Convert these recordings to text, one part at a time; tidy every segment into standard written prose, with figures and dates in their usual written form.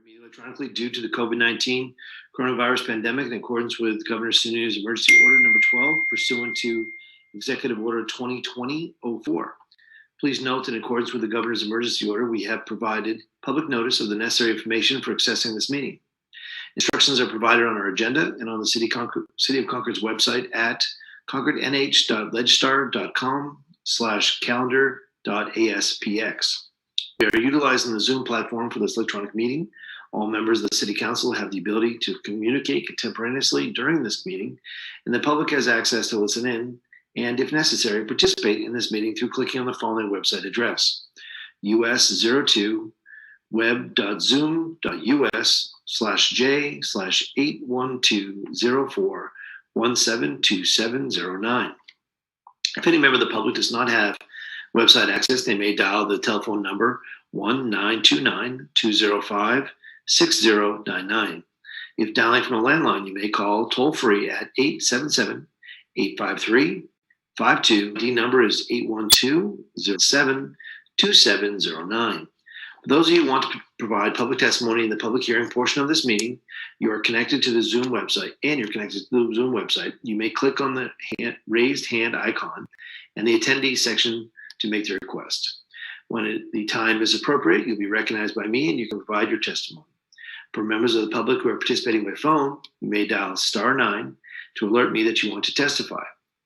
meeting electronically due to the COVID-19 coronavirus pandemic in accordance with Governor Sununu's Emergency Order number 12, pursuant to Executive Order 2020-04. Please note that in accordance with the Governor's Emergency Order, we have provided public notice of the necessary information for accessing this meeting. Instructions are provided on our agenda and on the City of Concord's website at concordnh.legistar.com/calendar.aspx. We are utilizing the Zoom platform for this electronic meeting. All members of the City Council have the ability to communicate contemporaneously during this meeting, and the public has access to listen in and, if necessary, participate in this meeting through clicking on the following website address: us02web.zoom.us/j/81204172709. If any member of the public does not have website access, they may dial the telephone number 1-929-205-6099. If dialing from a landline, you may call toll-free at 877-853-52. The number is 812-07-2709. For those of you who want to provide public testimony in the public hearing portion of this meeting, you are connected to the Zoom website, You may click on the raised hand icon and the attendee section to make the request. When the time is appropriate, you'll be recognized by me and you can provide your testimony. For members of the public who are participating by phone, you may dial *9 to alert me that you want to testify.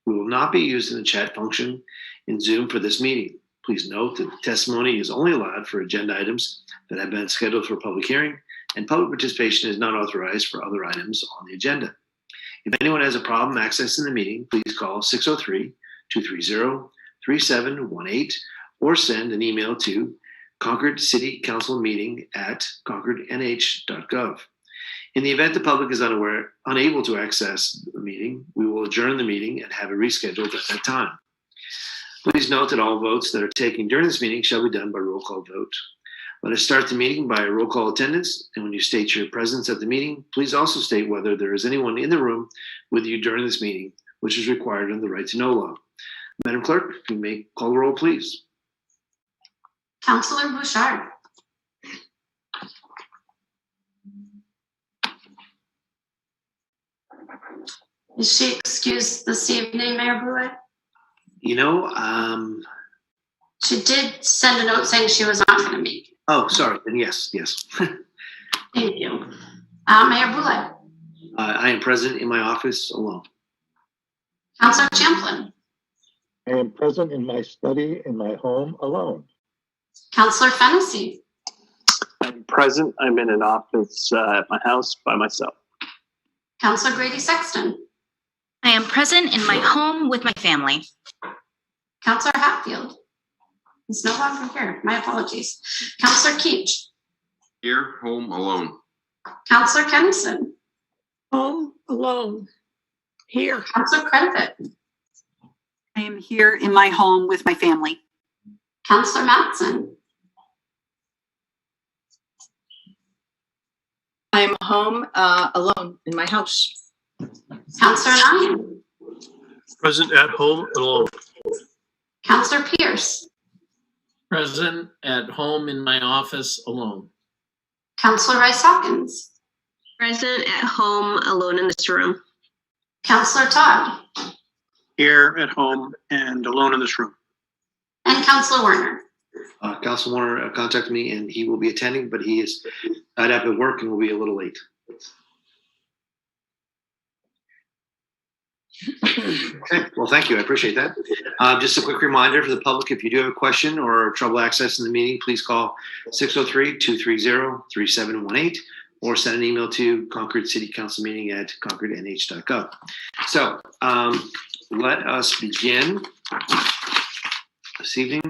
We will not be using the chat function in Zoom for this meeting. Please note that the testimony is only allowed for agenda items that have been scheduled for public hearing, and public participation is not authorized for other items on the agenda. If anyone has a problem accessing the meeting, please call 603-230-3718 or send an email to Concord City Council meeting at concordnh.gov. In the event the public is unable to access the meeting, we will adjourn the meeting and have it rescheduled at that time. Please note that all votes that are taken during this meeting shall be done by roll call vote. Let us start the meeting by a roll call attendance, and when you state your presence at the meeting, please also state whether there is anyone in the room with you during this meeting, which is required under the Right to Know law. Madam Clerk, you may call the roll, please. Councillor Bouchard. Is she excused this evening, Mayor Boulet? She did send a note saying she was not going to make it. Oh, sorry. Then yes. Thank you. Mayor Boulet. I am present in my office alone. Councillor Champlin. I am present in my study in my home alone. Councillor Fennessy. I'm present. I'm in an office at my house by myself. Councillor Grady Sexton. I am present in my home with my family. Councillor Hatfield. He's no longer here. My apologies. Councillor Keach. Here, home alone. Councillor Kennison. Home alone. Here. Councillor Credit. I am here in my home with my family. Councillor Matson. I am home alone in my house. Councillor Ryan. Present at home alone. Councillor Pierce. Present at home in my office alone. Councillor Rice Hawkins. Present at home alone in this room. Councillor Todd. Here at home and alone in this room. And Councillor Werner. Councilor Warner contacted me and he will be attending, but he is tied up at work and will be a little late. Okay, well, thank you. I appreciate that. Just a quick reminder for the public, if you do have a question or trouble accessing the meeting, please call 603-230-3718 or send an email to Concord City Council meeting at concordnh.gov. So let us begin this evening.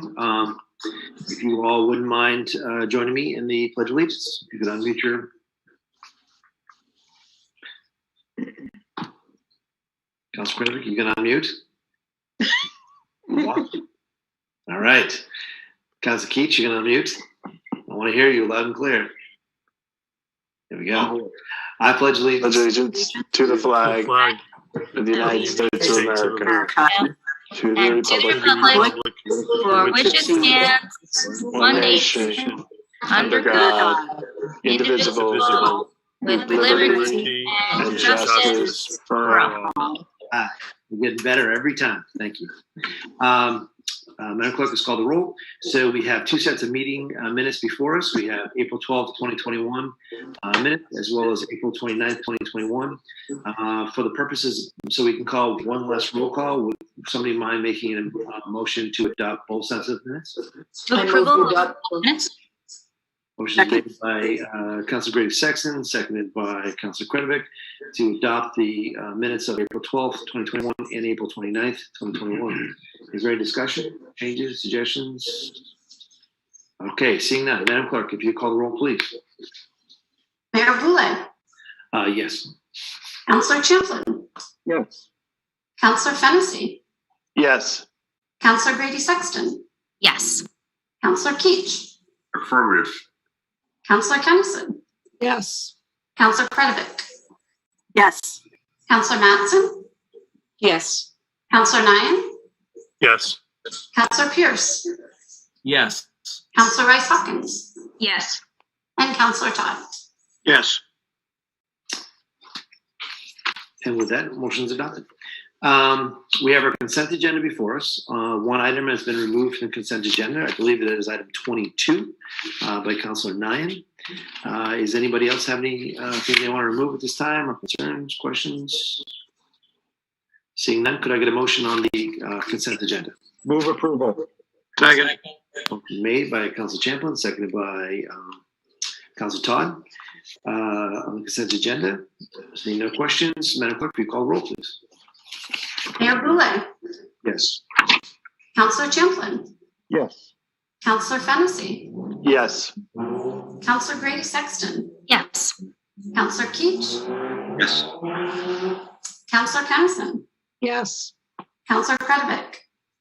If you all wouldn't mind joining me in the Pledge of Allegiance, you could unmute your. Councilor Krivik, you can unmute. All right. Councilor Keach, you can unmute. I want to hear you loud and clear. Here we go. I pledge allegiance to the flag of the United States of America, to the republic for which it stands, one nation, under God, indivisible, with liberty and justice for all. We're getting better every time. Thank you. Madam Clerk, let's call the roll. So we have two sets of meeting minutes before us. We have April 12th, 2021 minutes, as well as April 29th, 2021. For the purposes, so we can call one less roll call, would somebody mind making a motion to adopt both sets of minutes? Approval of minutes? Motion is made by Councilor Grady Sexton, seconded by Councilor Kretovic, to adopt the minutes of April 12th, 2021 and April 29th, 2021. Is there any discussion, changes, suggestions? Okay, seeing none. Madam Clerk, if you call the roll, please. Mayor Boulay, Yes. Councillor Champlin, Yes. Councillor Fennessy, yes, Councillor Grady Sexton, Yes. Councillor Keach, Affirmative. Councillor Kennison, Yes. Councillor Kretovic, Yes. Councillor Mattson, Yes. Councillor Nyan, Yes. Councillor Pierce, Yes. Councillor Rice Hawkins, Yes. and Councillor Todd. Yes. And with that, motion is adopted. We have our consent agenda before us. One item has been removed from the consent agenda. I believe it is item 22 by Councilor Nyan. Is anybody else have anything they want to remove at this time, or concerns, questions? Seeing none, could I get a motion on the consent agenda? Move approval. Second. Motion made by Councilor Champlin, seconded by Councilor Todd. On the consent agenda, seeing no questions, Madam Clerk, will you call the roll, please? Mayor Boulay, Yes. Councillor Champlin, Yes. Councillor Fennessy, yes, Councillor Grady Sexton, Yes. Councillor Keach, Yes. Councillor Kennison, Yes. Councillor Kretovic,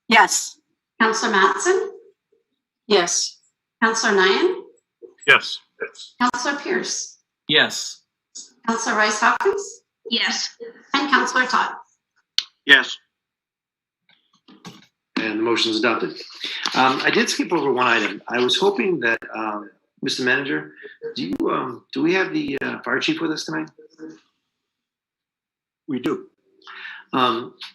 Yes. Councillor Mattson, Yes. Councillor Nyan, Yes. Councillor Pierce, Yes. Councillor Rice Hawkins, Yes. and Councillor Todd. Yes. And the motion is adopted. I did skip over one item. I was hoping that, Mr. Manager, do we have the fire chief with us tonight? We do.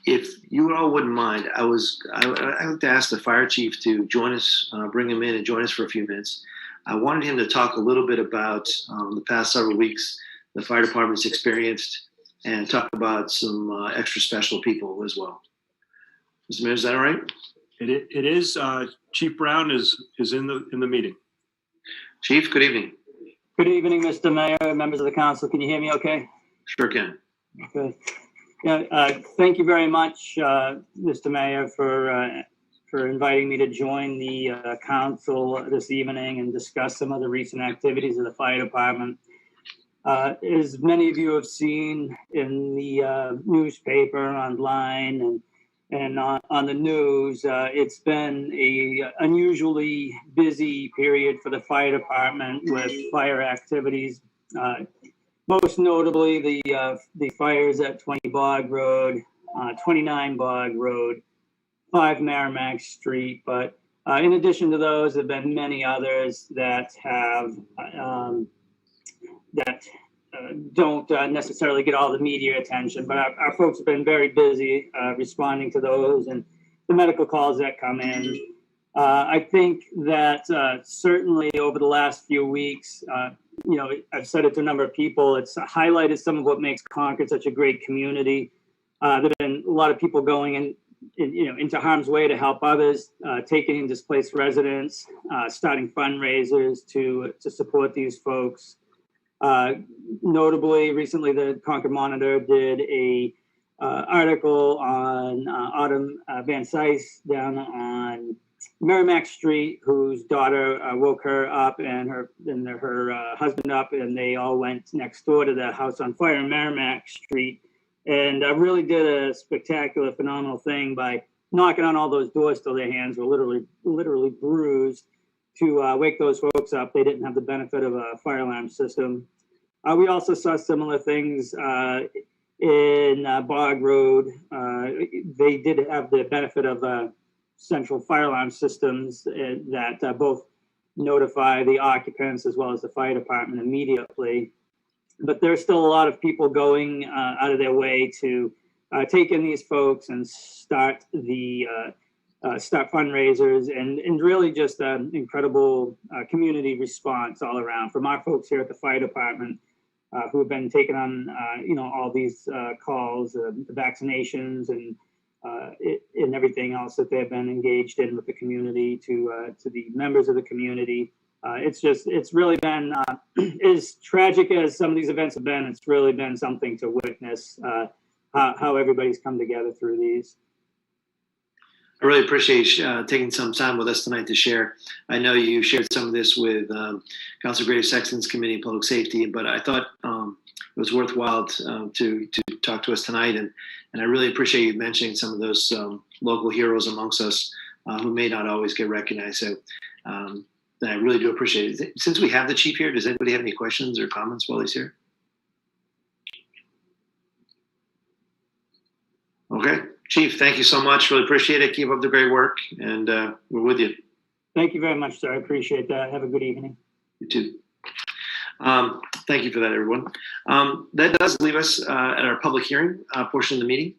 If you all wouldn't mind, I would like to ask the fire chief to join us, bring him in and join us for a few minutes. I wanted him to talk a little bit about the past several weeks the fire department's experienced, and talk about some extra special people as well. Mr. Mayor, is that all right? It is. Chief Brown is in the meeting. Chief, good evening. Good evening, Mr. Mayor, members of the council. Can you hear me okay? Sure can. Okay. Yeah, thank you very much, Mr. Mayor, for inviting me to join the council this evening and discuss some of the recent activities of the fire department. As many of you have seen in the newspaper, online, and on the news, it's been a unusually busy period for the fire department with fire activities. Most notably, the fires at 20 Bog Road, 29 Bog Road, 5 Merrimack Street. But in addition to those, there have been many others that have don't necessarily get all the media attention, but our folks have been very busy responding to those and the medical calls that come in. I think that certainly over the last few weeks, I've said it to a number of people, it's highlighted some of what makes Concord such a great community. There have been a lot of people going into harm's way to help others, taking in displaced residents, starting fundraisers to support these folks. Notably, recently the Concord Monitor did a article on Autumn Van Sice down on Merrimack Street, whose daughter woke her up and her husband up, and they all went next door to the house on fire in Merrimack Street, and really did a spectacular, phenomenal thing by knocking on all those doors till their hands were literally bruised to wake those folks up. They didn't have the benefit of a fire alarm system. We also saw similar things in Bog Road. They did have the benefit of central fire alarm systems that both notify the occupants as well as the fire department immediately. But there's still a lot of people going out of their way to take in these folks and start fundraisers and really just an incredible community response all around from our folks here at the fire department who have been taking on all these calls, the vaccinations and everything else that they've been engaged in with the community to the members of the community. It's really been, as tragic as some of these events have been, it's really been something to witness how everybody's come together through these. I really appreciate taking some time with us tonight to share. I know you shared some of this with Councilor Grady Sexton's Committee on Public Safety, but I thought it was worthwhile to talk to us tonight. And I really appreciate you mentioning some of those local heroes amongst us who may not always get recognized. So I really do appreciate it. Since we have the chief here, does anybody have any questions or comments while he's here? Okay, Chief, thank you so much. Really appreciate it. Keep up the great work, and we're with you. Thank you very much, sir. I appreciate that. Have a good evening. You too. Thank you for that, everyone. That does leave us at our public hearing portion of the meeting.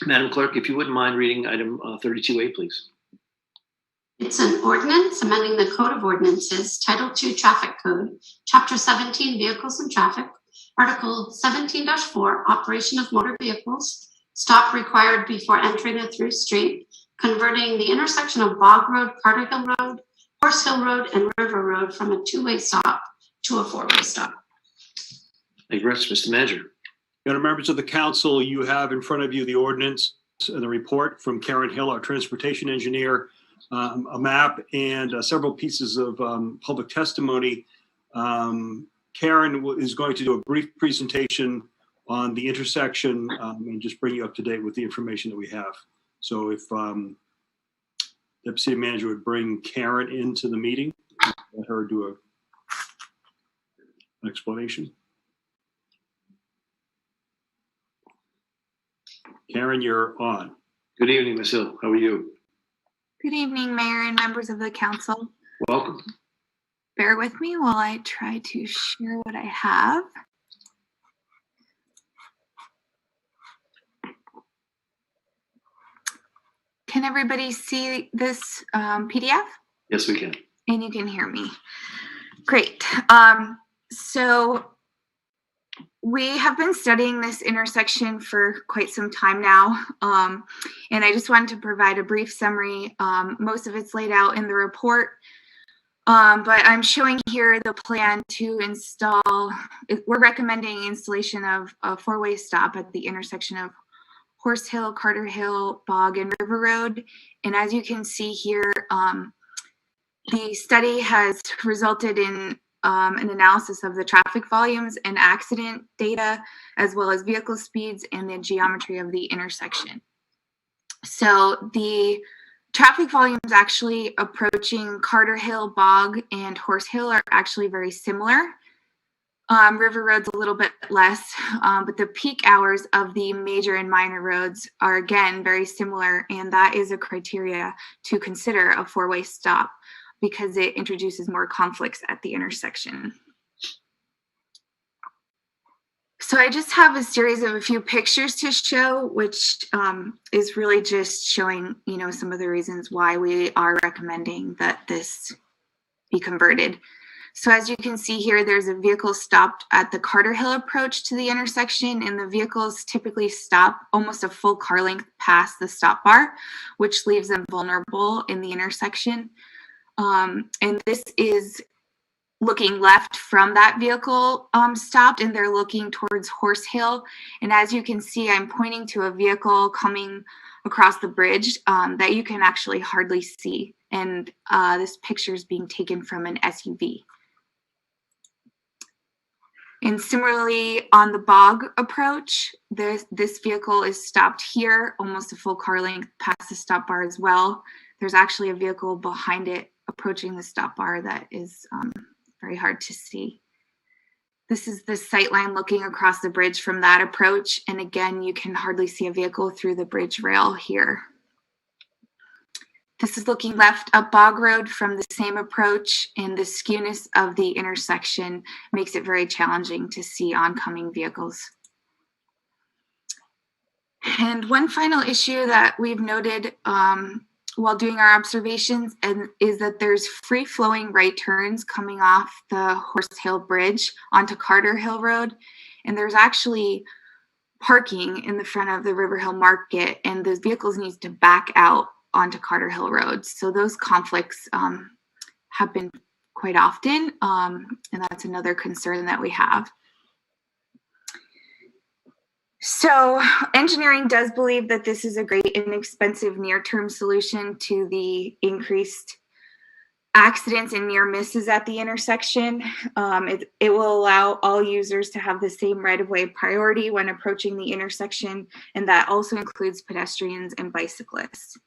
Madam Clerk, if you wouldn't mind reading item 32A, please. It's an ordinance amending the Code of Ordinances, Title II Traffic Code, Chapter 17, Vehicles and Traffic, Article 17-4, Operation of Motor Vehicles, Stop required before entering a through street, converting the intersection of Bog Road, Carter Hill Road, Horse Hill Road, and River Road from a two-way stop to a four-way stop. Thank you, Mr. Manager. Members of the council, you have in front of you the ordinance and the report from Karen Hill, our transportation engineer, a map and several pieces of public testimony. Karen is going to do a brief presentation on the intersection and just bring you up to date with the information that we have. So if Deputy City Manager would bring Karen into the meeting, let her do an explanation. Karen, you're on. Good evening, Ms. Hill. How are you? Good evening, Mayor and members of the council. Welcome. Bear with me while I try to share what I have. Can everybody see this PDF? Yes, we can. And you can hear me. Great. So we have been studying this intersection for quite some time now. And I just wanted to provide a brief summary. Most of it's laid out in the report. But I'm showing here the plan to install, we're recommending installation of a four-way stop at the intersection of Horse Hill, Carter Hill, Bog, and River Road. And as you can see here, the study has resulted in an analysis of the traffic volumes and accident data, as well as vehicle speeds and the geometry of the intersection. So the traffic volumes actually approaching Carter Hill, Bog, and Horse Hill are actually very similar. River Road's a little bit less, but the peak hours of the major and minor roads are again very similar, and that is a criteria to consider a four-way stop because it introduces more conflicts at the intersection. So I just have a series of a few pictures to show, which is really just showing, some of the reasons why we are recommending that this be converted. So as you can see here, there's a vehicle stopped at the Carter Hill approach to the intersection, and the vehicles typically stop almost a full car length past the stop bar, which leaves them vulnerable in the intersection. And this is looking left from that vehicle stopped, and they're looking towards Horse Hill. And as you can see, I'm pointing to a vehicle coming across the bridge that you can actually hardly see. And this picture is being taken from an SUV. And similarly, on the Bog approach, this vehicle is stopped here, almost a full car length past the stop bar as well. There's actually a vehicle behind it approaching the stop bar that is very hard to see. This is the sight line looking across the bridge from that approach. And again, you can hardly see a vehicle through the bridge rail here. This is looking left up Bog Road from the same approach, and the skewness of the intersection makes it very challenging to see oncoming vehicles. And one final issue that we've noted while doing our observations is that there's free-flowing right turns coming off the Horse Hill Bridge onto Carter Hill Road, and there's actually parking in the front of the River Hill Market, and those vehicles need to back out onto Carter Hill Road. So those conflicts happen quite often, and that's another concern that we have. So engineering does believe that this is a great inexpensive near-term solution to the increased accidents and near misses at the intersection. It will allow all users to have the same right-of-way priority when approaching the intersection, and that also includes pedestrians and bicyclists.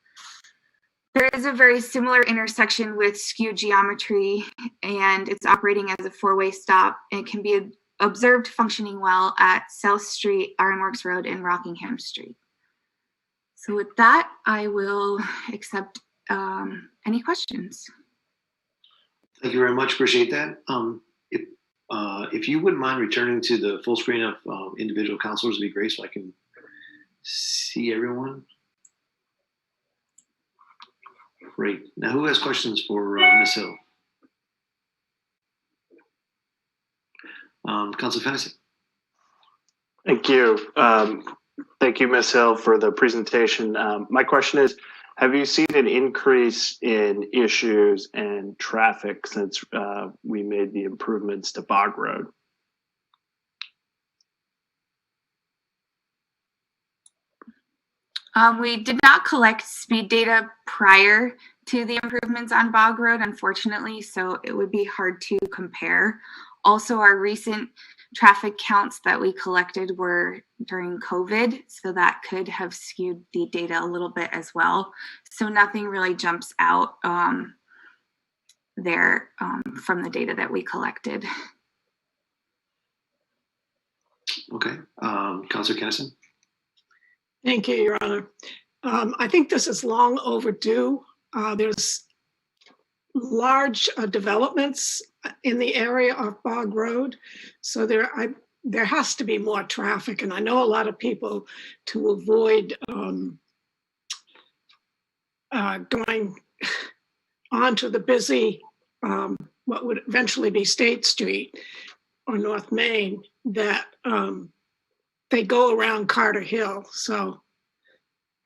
There is a very similar intersection with skewed geometry, and it's operating as a four-way stop, and it can be observed functioning well at South Street, Ironworks Road, and Rockingham Street. So with that, I will accept any questions. Thank you very much. Appreciate that. If you wouldn't mind returning to the full screen of individual counselors, would be great, so I can see everyone. Great. Now, who has questions for Ms. Hill? Councilor Fennessy. Thank you. Thank you, Ms. Hill, for the presentation. My question is, have you seen an increase in issues and traffic since we made the improvements to Bog Road? We did not collect speed data prior to the improvements on Bog Road, unfortunately, so it would be hard to compare. Also, our recent traffic counts that we collected were during COVID, so that could have skewed the data a little bit as well. So nothing really jumps out there from the data that we collected. Okay. Councilor Kennison. Thank you, Your Honor. I think this is long overdue. There's large developments in the area of Bog Road, so there has to be more traffic, and I know a lot of people, to avoid going onto the busy what would eventually be State Street or North Main, that they go around Carter Hill. So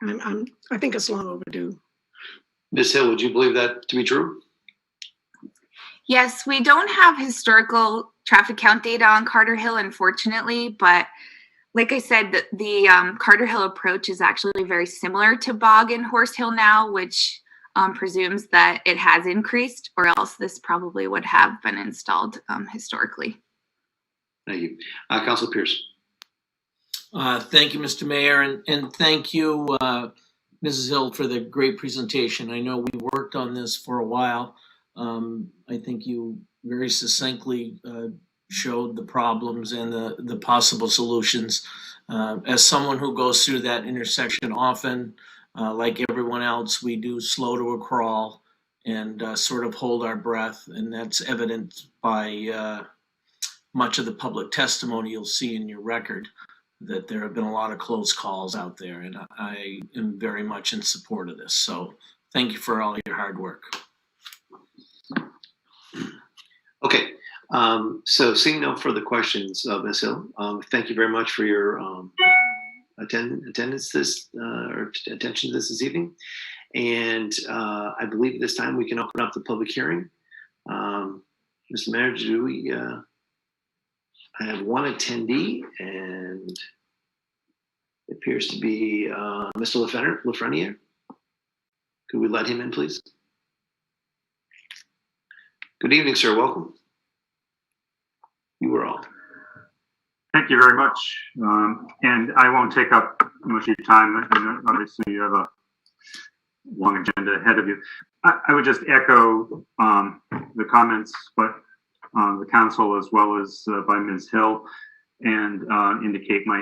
I think it's long overdue. Ms. Hill, would you believe that to be true? Yes, we don't have historical traffic count data on Carter Hill, unfortunately, but like I said, the Carter Hill approach is actually very similar to Bog and Horse Hill now, which presumes that it has increased, or else this probably would have been installed historically. Thank you. Councilor Pierce. Thank you, Mr. Mayor, and thank you, Mrs. Hill, for the great presentation. I know we worked on this for a while. I think you very succinctly showed the problems and the possible solutions. As someone who goes through that intersection often, like everyone else, we do slow to a crawl and sort of hold our breath, and that's evident by much of the public testimony you'll see in your record, that there have been a lot of close calls out there, and I am very much in support of this. So thank you for all your hard work. Okay, so seeing no further questions, Ms. Hill, thank you very much for your attendance or attention to this evening. And I believe at this time we can open up the public hearing. Mr. Mayor, do we? I have one attendee, and it appears to be Mr. Lafreniere. Could we let him in, please? Good evening, sir. Welcome. You were all. Thank you very much. And I won't take up much of your time. Obviously, you have a long agenda ahead of you. I would just echo the comments, but the council as well as by Ms. Hill, and indicate my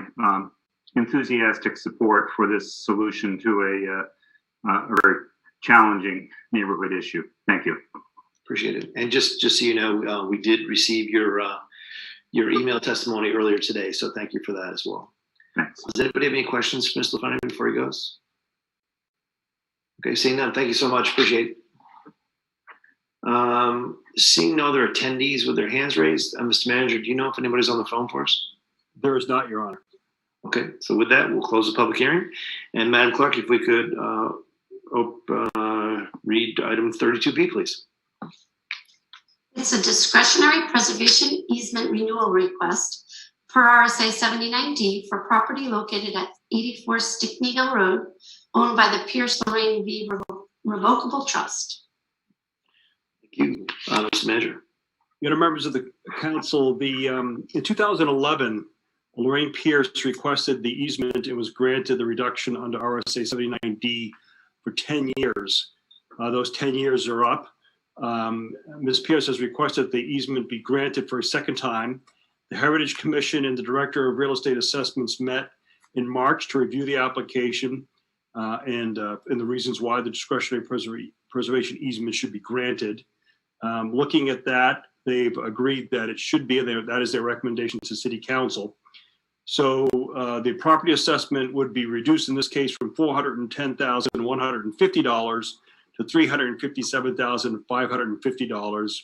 enthusiastic support for this solution to a very challenging neighborhood issue. Thank you. Appreciate it. And just so you know, we did receive your email testimony earlier today, so thank you for that as well. Thanks. Does anybody have any questions for Mr. Lefani before he goes? Okay, seeing none, thank you so much. Appreciate it. Seeing no other attendees with their hands raised, Mr. Manager, do you know if anybody's on the phone for us? There is not, Your Honor. Okay, so with that, we'll close the public hearing. And Madam Clerk, if we could read item 32B, please. It's a discretionary preservation easement renewal request per RSA 79D for property located at 84 Stickney Hill Road, owned by the Pierce Lorraine V Revocable Trust. Thank you, Mr. Manager. You know, members of the council, in 2011, Lorraine Pierce requested the easement and was granted the reduction under RSA 79D for 10 years. Those 10 years are up. Ms. Pierce has requested the easement be granted for a second time. The Heritage Commission and the Director of Real Estate Assessments met in March to review the application and the reasons why the discretionary preservation easement should be granted. Looking at that, they've agreed that it should be, and that is their recommendation to City Council. So the property assessment would be reduced in this case from $410,150 to $357,550,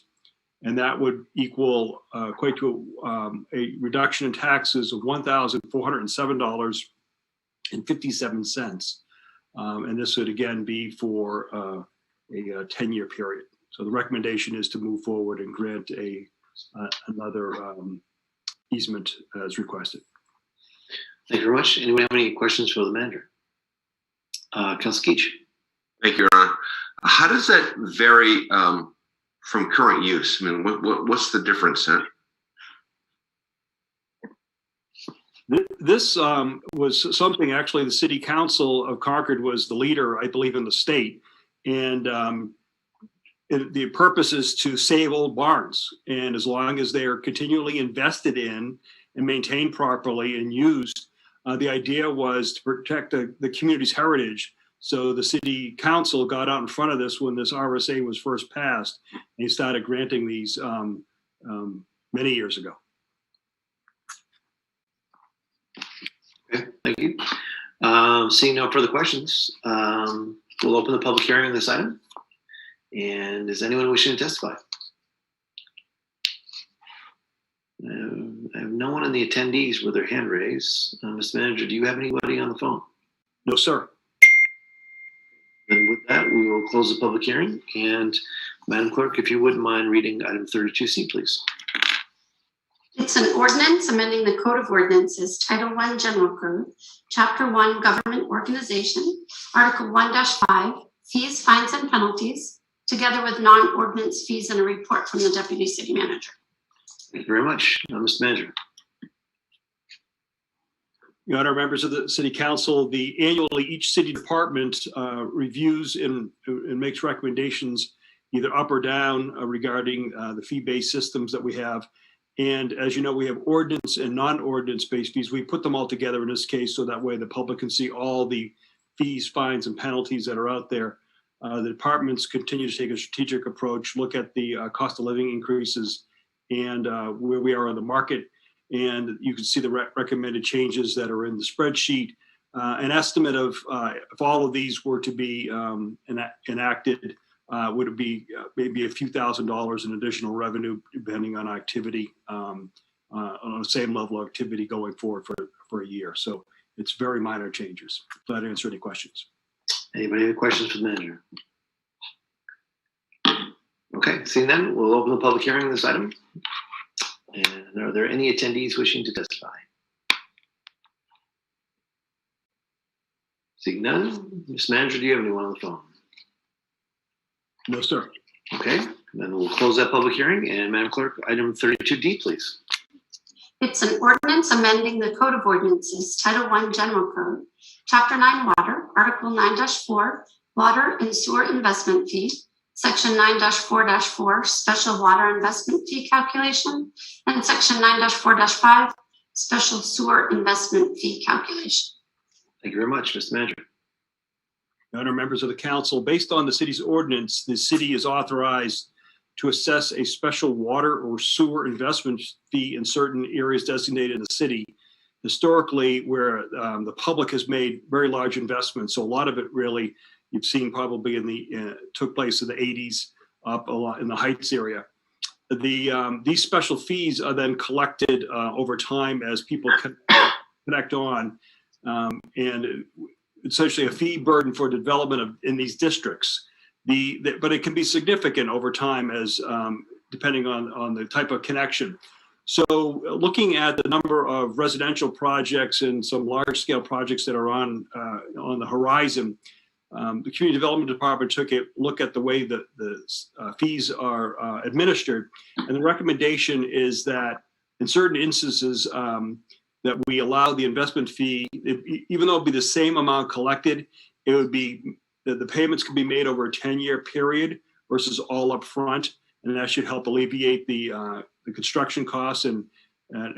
and that would equate to a reduction in taxes of $1,407.57, and this would again be for a 10-year period. So the recommendation is to move forward and grant another easement as requested. Thank you very much. Anyone have any questions for the manager? Council Keach. Thank you, Your Honor. How does that vary from current use? I mean, what's the difference? This was something, actually, the City Council of Concord was the leader, I believe, in the state. And the purpose is to save old barns. And as long as they are continually invested in and maintained properly and used, the idea was to protect the community's heritage. So the City Council got out in front of this when this RSA was first passed, and he started granting these many years ago. Okay, thank you. Seeing no further questions, we'll open the public hearing on this item. And is anyone wishing to testify? I have no one in the attendees with their hand raised. Mr. Manager, do you have anybody on the phone? No, sir. Then with that, we will close the public hearing. And Madam Clerk, if you wouldn't mind reading item 32C, please. It's an ordinance amending the Code of Ordinances, Title I General Code, Chapter 1 Government Organization, Article 1-5, Fees, Fines, and Penalties, together with non-ordinance fees and a report from the Deputy City Manager. Thank you very much. Mr. Manager. Your Honor, members of the City Council, annually each city department reviews and makes recommendations either up or down regarding the fee-based systems that we have. And as you know, we have ordinance and non-ordinance based fees. We put them all together in this case so that way the public can see all the fees, fines, and penalties that are out there. The departments continue to take a strategic approach, look at the cost of living increases and where we are on the market. And you can see the recommended changes that are in the spreadsheet. An estimate of if all of these were to be enacted, would it be maybe a few $1,000s in additional revenue, depending on activity, on the same level of activity going forward for a year. So it's very minor changes. Glad to answer any questions. Anybody have questions for the manager? Okay, seeing none, we'll open the public hearing on this item. And are there any attendees wishing to testify? Seeing none, Ms. Manager, do you have anyone on the phone? No, sir. Okay, then we'll close that public hearing. And Madam Clerk, item 32D, please. It's an ordinance amending the Code of Ordinances, Title I General Code, Chapter 9 Water, Article 9-4, Water and Sewer Investment Fee, Section 9-4-4, Special Water Investment Fee Calculation, and Section 9-4-5, Special Sewer Investment Fee Calculation. Thank you very much, Mr. Manager. Honor members of the council, based on the city's ordinance, the city is authorized to assess a special water or sewer investment fee in certain areas designated in the city, historically where the public has made very large investments. So a lot of it really, you've seen probably took place in the 80s up a lot in the Heights area. These special fees are then collected over time as people connect on, and essentially a fee burden for development in these districts. But it can be significant over time as depending on the type of connection. So looking at the number of residential projects and some large scale projects that are on the horizon, the Community Development Department took a look at the way that the fees are administered. And the recommendation is that in certain instances that we allow the investment fee, even though it'd be the same amount collected, it would be the payments can be made over a 10-year period versus all up front. And that should help alleviate the construction costs and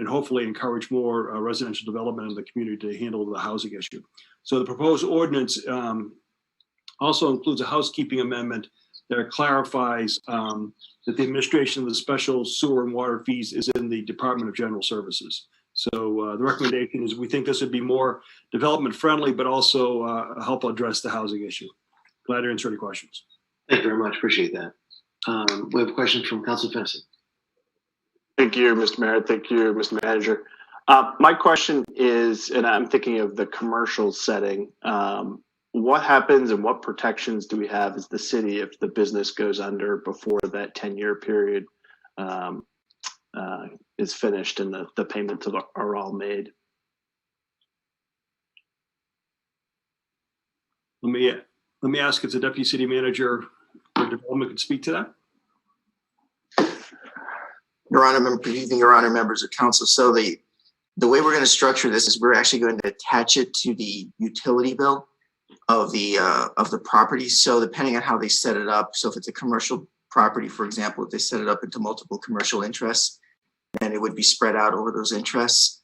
hopefully encourage more residential development in the community to handle the housing issue. So the proposed ordinance also includes a housekeeping amendment that clarifies that the administration of the special sewer and water fees is in the Department of General Services. So the recommendation is we think this would be more development friendly, but also help address the housing issue. Glad to answer any questions. Thank you very much. Appreciate that. We have a question from Council Fennessy. Thank you, Mr. Mayor. Thank you, Mr. Manager. My question is, and I'm thinking of the commercial setting, what happens and what protections do we have as the city if the business goes under before that 10-year period is finished and the payments are all made? Let me ask if the Deputy City Manager for Development could speak to that. Your Honor, good evening, Your Honor, members of council. So the way we're going to structure this is we're actually going to attach it to the utility bill of the property. So depending on how they set it up, so if it's a commercial property, for example, if they set it up into multiple commercial interests, then it would be spread out over those interests.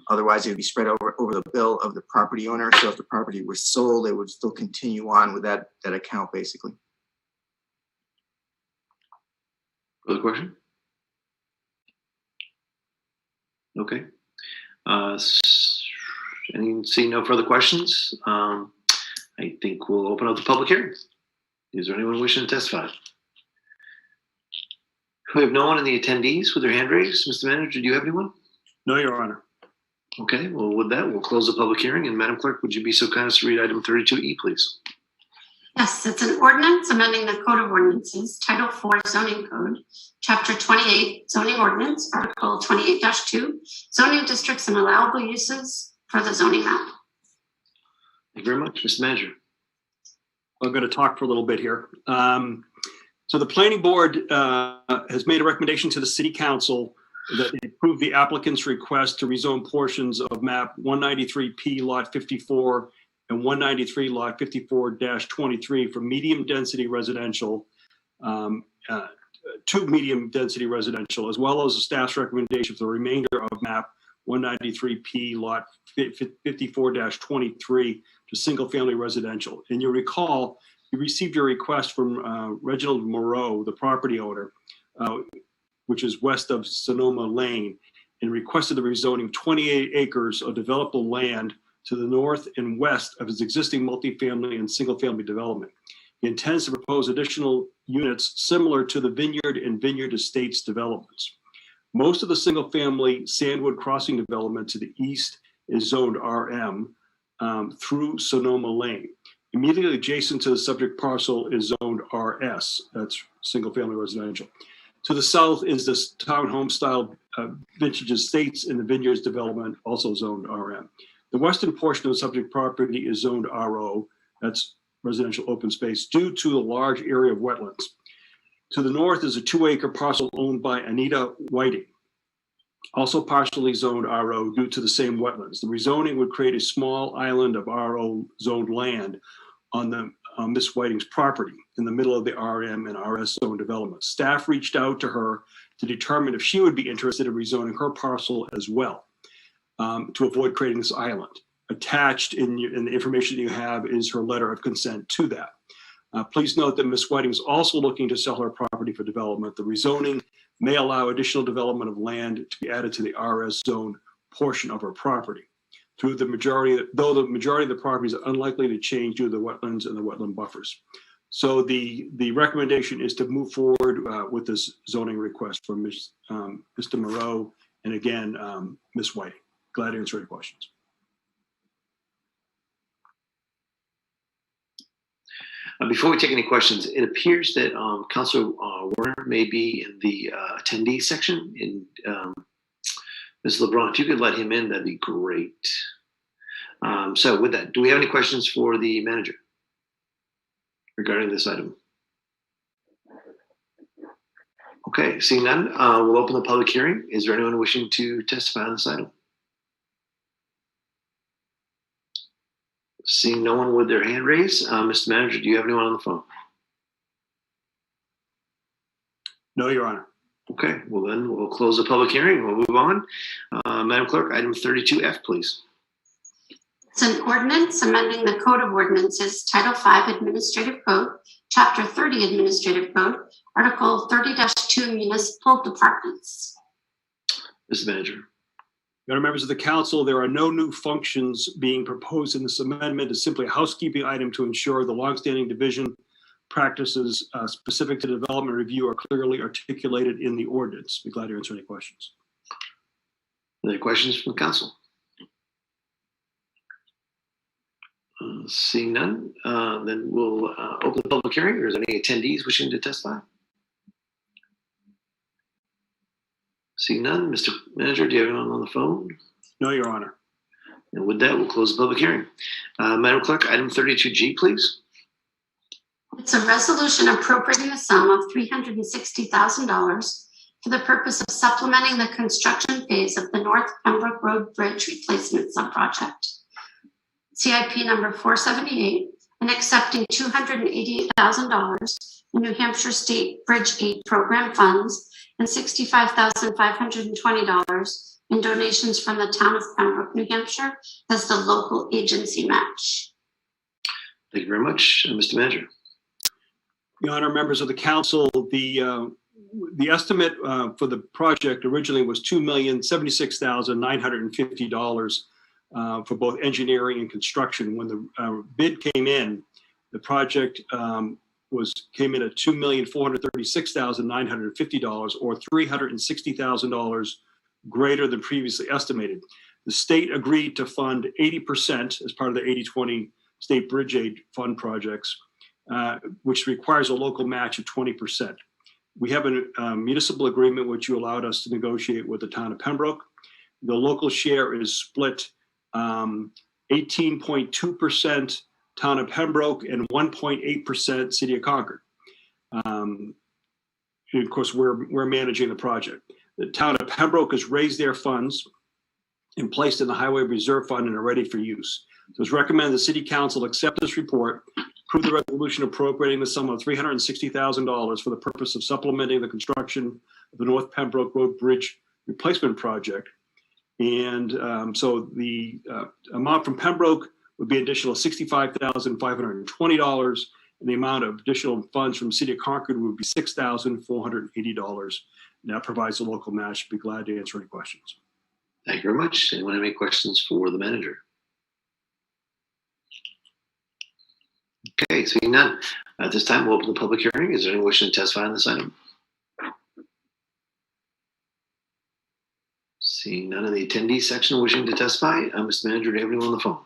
Otherwise, it would be spread over the bill of the property owner. So if the property was sold, it would still continue on with that account, basically. Further question? Okay. Seeing no further questions, I think we'll open up the public hearing. Is there anyone wishing to testify? We have no one in the attendees with their hand raised. Mr. Manager, do you have anyone? No, Your Honor. Okay, well, with that, we'll close the public hearing. And Madam Clerk, would you be so kind as to read item 32E, please? Yes, it's an ordinance amending the Code of Ordinances, Title 4 Zoning Code, Chapter 28 Zoning Ordinance, Article 28-2, Zoning Districts and Allowable Uses for the zoning map. Thank you very much, Mr. Manager. I'm going to talk for a little bit here. So the Planning Board has made a recommendation to the City Council that they approve the applicant's request to rezone portions of map 193P Lot 54 and 193 Lot 54-23 from medium density residential to medium density residential, as well as the staff's recommendation for the remainder of map 193P Lot 54-23 to single family residential. And you recall, you received your request from Reginald Moreau, the property owner, which is west of Sonoma Lane, and requested the rezoning 28 acres of developable land to the north and west of his existing multifamily and single family development. He intends to propose additional units similar to the Vineyard and Vineyard Estates developments. Most of the single family Sandwood Crossing development to the east is zoned RM through Sonoma Lane. Immediately adjacent to the subject parcel is zoned RS, that's single family residential. To the south is this townhome style Vintage Estates in the Vineyards development, also zoned RM. The western portion of the subject property is zoned RO, that's residential open space, due to the large area of wetlands. To the north is a 2-acre parcel owned by Anita Whiting, also partially zoned RO due to the same wetlands. The rezoning would create a small island of RO zoned land on Miss Whiting's property in the middle of the RM and RS zone development. Staff reached out to her to determine if she would be interested in rezoning her parcel as well, to avoid creating this island. attached in the information you have is her letter of consent to that. Please note that Ms. Whiting is also looking to sell her property for development. The rezoning may allow additional development of land to be added to the RS zone portion of her property. Though the majority of the properties are unlikely to change due to the wetlands and the wetland buffers. So the recommendation is to move forward with this zoning request from Mr. Moreau and again, Ms. Whiting. Glad to answer any questions. Before we take any questions, it appears that Councilor Warner may be in the attendee section. Ms. LeBron, if you could let him in, that'd be great. So with that, do we have any questions for the manager regarding this item? Okay, seeing none, we'll open the public hearing. Is there anyone wishing to testify on this item? Seeing no one with their hand raised, Mr. Manager, do you have anyone on the phone? No, Your Honor. Okay, well then we'll close the public hearing. We'll move on. Madam Clerk, item 32F, please. It's an ordinance amending the Code of Ordinances, Title 5 Administrative Code, Chapter 30 Administrative Code, Article 30-2 Municipal Departments. Mr. Manager. Madam members of the council, there are no new functions being proposed in this amendment. It's simply a housekeeping item to ensure the longstanding division practices specific to development review are clearly articulated in the ordinance. Be glad to answer any questions. Any questions from the council? Seeing none, then we'll open the public hearing. Or is there any attendees wishing to testify? Seeing none, Mr. Manager, do you have anyone on the phone? No, Your Honor. And with that, we'll close the public hearing. Madam Clerk, item 32G, please. It's a resolution appropriating a sum of $360,000 for the purpose of supplementing the construction phase of the North Pembroke Road Bridge Replacement Subproject, CIP number 478, and accepting $288,000 in New Hampshire State Bridge Aid Program funds and $65,520 in donations from the town of Pembroke, New Hampshire as the local agency match. Thank you very much, Mr. Manager. Your Honor, members of the council, the estimate for the project originally was $2,076,950 for both engineering and construction. When the bid came in, the project came in at $2,436,950, or $360,000 greater than previously estimated. The state agreed to fund 80% as part of the 80-20 state bridge aid fund projects, which requires a local match of 20%. We have a municipal agreement which you allowed us to negotiate with the town of Pembroke. The local share is split 18.2% town of Pembroke and 1.8% city of Concord. And of course, we're managing the project. The town of Pembroke has raised their funds and placed in the Highway Reserve Fund and are ready for use. So it's recommended the City Council accept this report, approve the resolution appropriating the sum of $360,000 for the purpose of supplementing the construction of the North Pembroke Road Bridge Replacement Project. And so the amount from Pembroke would be an additional $65,520, and the amount of additional funds from City of Concord would be $6,480. And that provides a local match. Be glad to answer any questions. Thank you very much. Anyone have any questions for the manager? Okay, seeing none. At this time, we'll open the public hearing. Is there anyone wishing to testify on this item? Seeing none in the attendees section wishing to testify, Mr. Manager, do you have anyone on the phone?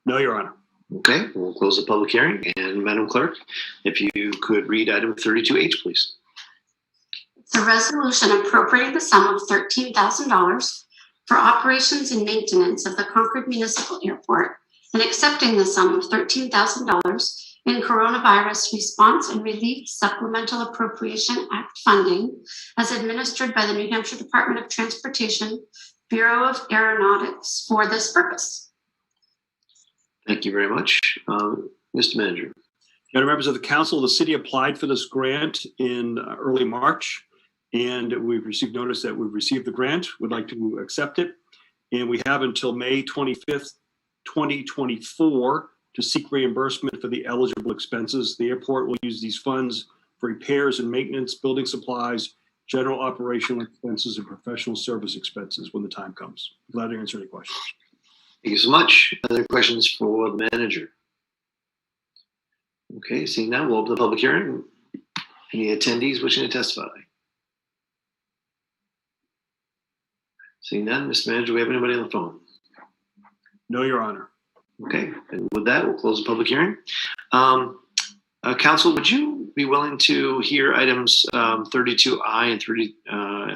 No, Your Honor. Okay, we'll close the public hearing. And Madam Clerk, if you could read item 32H, please. It's a resolution appropriating the sum of $13,000 for operations and maintenance of the Concord Municipal Airport and accepting the sum of $13,000 in Coronavirus Response and Relief Supplemental Appropriation Act funding as administered by the New Hampshire Department of Transportation, Bureau of Aeronautics for this purpose. Thank you very much. Mr. Manager. Madam members of the council, the city applied for this grant in early March, and we've received notice that we've received the grant. Would like to accept it. And we have until May 25th, 2024 to seek reimbursement for the eligible expenses. The airport will use these funds for repairs and maintenance, building supplies, general operational expenses, and professional service expenses when the time comes. Glad to answer any questions. Thank you so much. Other questions for the manager? Okay, seeing none, we'll open the public hearing. Any attendees wishing to testify? Seeing none, Mr. Manager, do we have anybody on the phone? No, Your Honor. Okay, and with that, we'll close the public hearing. Council, would you be willing to hear items 32I and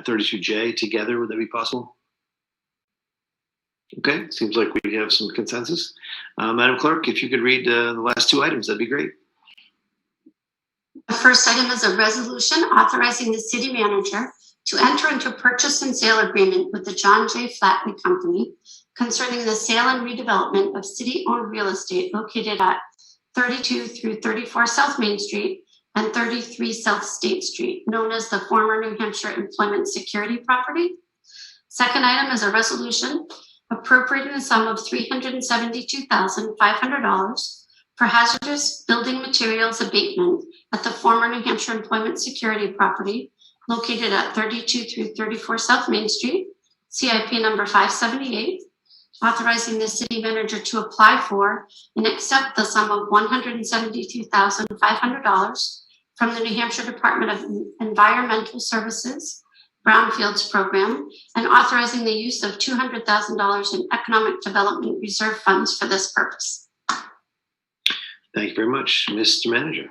32J together? Would that be possible? Okay, seems like we have some consensus. Madam Clerk, if you could read the last two items, that'd be great. The first item is a resolution authorizing the city manager to enter into a purchase and sale agreement with the John J. Flatley Company concerning the sale and redevelopment of city-owned real estate located at 32 through 34 South Main Street and 33 South State Street, known as the former New Hampshire Employment Security Property. Second item is a resolution appropriating the sum of $372,500 for hazardous building materials abatement at the former New Hampshire Employment Security Property located at 32 through 34 South Main Street, CIP number 578, authorizing the city manager to apply for and accept the sum of $172,500 from the New Hampshire Department of Environmental Services Brownfields Program and authorizing the use of $200,000 in Economic Development Reserve funds for this purpose. Thank you very much, Mr. Manager.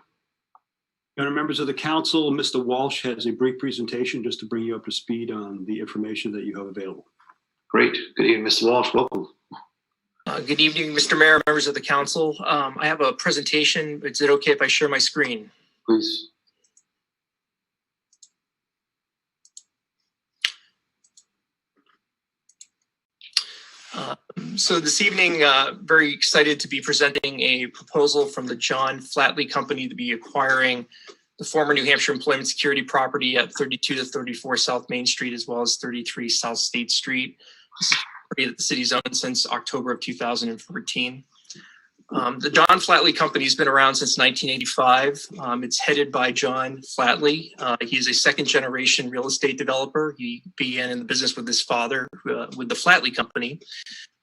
Your Honor, members of the council, Mr. Walsh has a brief presentation just to bring you up to speed on the information that you have available. Great. Good evening, Mr. Walsh. Welcome. Good evening, Mr. Mayor, members of the council. I have a presentation. Is it okay if I share my screen? Please. So this evening, very excited to be presenting a proposal from the John Flatley Company to be acquiring the former New Hampshire Employment Security property at 32 to 34 South Main Street, as well as 33 South State Street. This is property that the city's owned since October of 2014. The John Flatley Company has been around since 1985. It's headed by John Flatley. He is a second generation real estate developer. He began in the business with his father with the Flatley Company.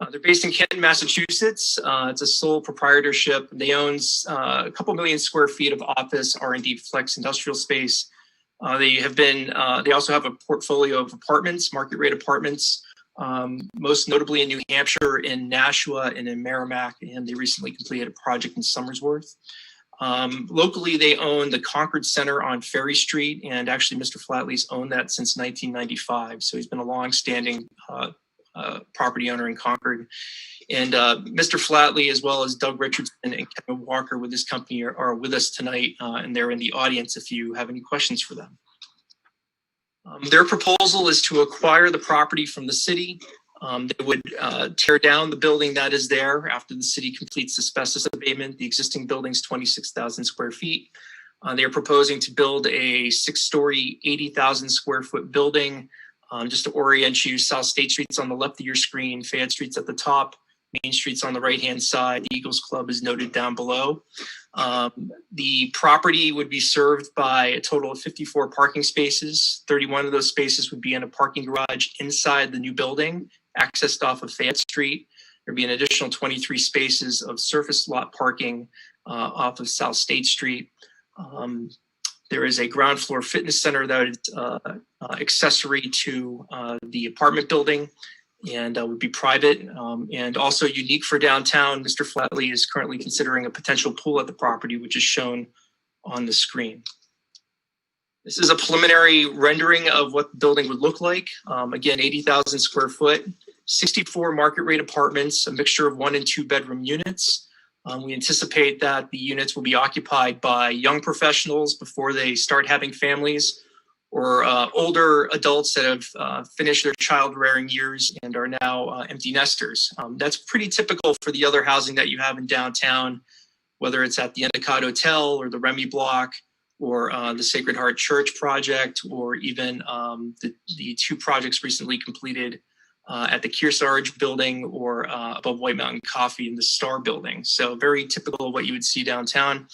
They're based in Canton, Massachusetts. It's a sole proprietorship. They own a couple million square feet of office, R&D flex industrial space. They also have a portfolio of apartments, market rate apartments, most notably in New Hampshire, in Nashua, and in Merrimack, and they recently completed a project in Somersworth. Locally, they own the Concord Center on Ferry Street, and actually Mr. Flatley's owned that since 1995, so he's been a long-standing property owner in Concord. And Mr. Flatley, as well as Doug Richardson and Kevin Walker with this company are with us tonight, and they're in the audience if you have any questions for them. Their proposal is to acquire the property from the city. They would tear down the building that is there after the city completes asbestos abatement. The existing building is 26,000 square feet. They are proposing to build a 6-story, 80,000 square foot building. Just to orient you, South State Street's on the left of your screen, Fayette Street's at the top, Main Street's on the right-hand side. The Eagles Club is noted down below. The property would be served by a total of 54 parking spaces. 31 of those spaces would be in a parking garage inside the new building, accessed off of Fayette Street. There'd be an additional 23 spaces of surface lot parking off of South State Street. There is a ground floor fitness center that is accessory to the apartment building and would be private and also unique for downtown. Mr. Flatley is currently considering a potential pool at the property, which is shown on the screen. This is a preliminary rendering of what the building would look like. Again, 80,000 square foot, 64 market rate apartments, a mixture of 1 and 2 bedroom units. We anticipate that the units will be occupied by young professionals before they start having families, or older adults that have finished their child rearing years and are now empty nesters. That's pretty typical for the other housing that you have in downtown, whether it's at the Endicott Hotel or the Remy Block or the Sacred Heart Church project, or even the 2 projects recently completed at the Kearsarge building or above White Mountain Coffee in the Star building. So very typical of what you would see downtown.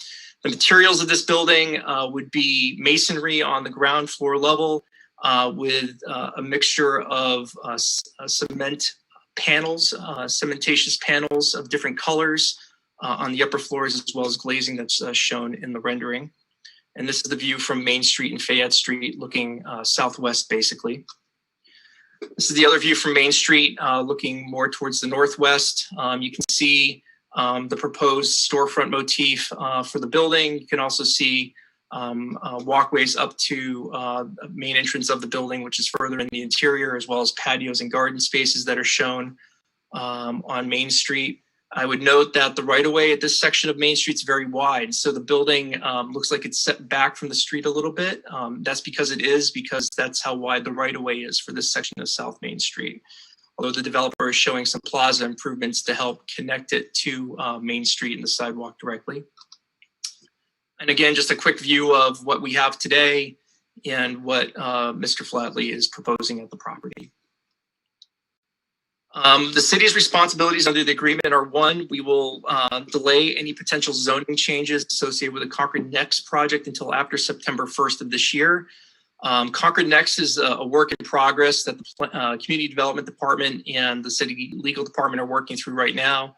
The materials of this building would be masonry on the ground floor level with a mixture of cement panels, cementatious panels of different colors on the upper floors, as well as glazing that's shown in the rendering. And this is the view from Main Street and Fayette Street looking southwest, basically. This is the other view from Main Street looking more towards the northwest. You can see the proposed storefront motif for the building. You can also see walkways up to the main entrance of the building, which is further in the interior, as well as patios and garden spaces that are shown on Main Street. I would note that the right-of-way at this section of Main Street is very wide. So the building looks like it's set back from the street a little bit. That's because that's how wide the right-of-way is for this section of South Main Street. Although the developer is showing some plaza improvements to help connect it to Main Street and the sidewalk directly. And again, just a quick view of what we have today and what Mr. Flatley is proposing at the property. The city's responsibilities under the agreement are: one, we will delay any potential zoning changes associated with the Concord Next project until after September 1st of this year. Concord Next is a work in progress that the Community Development Department and the City Legal Department are working through right now.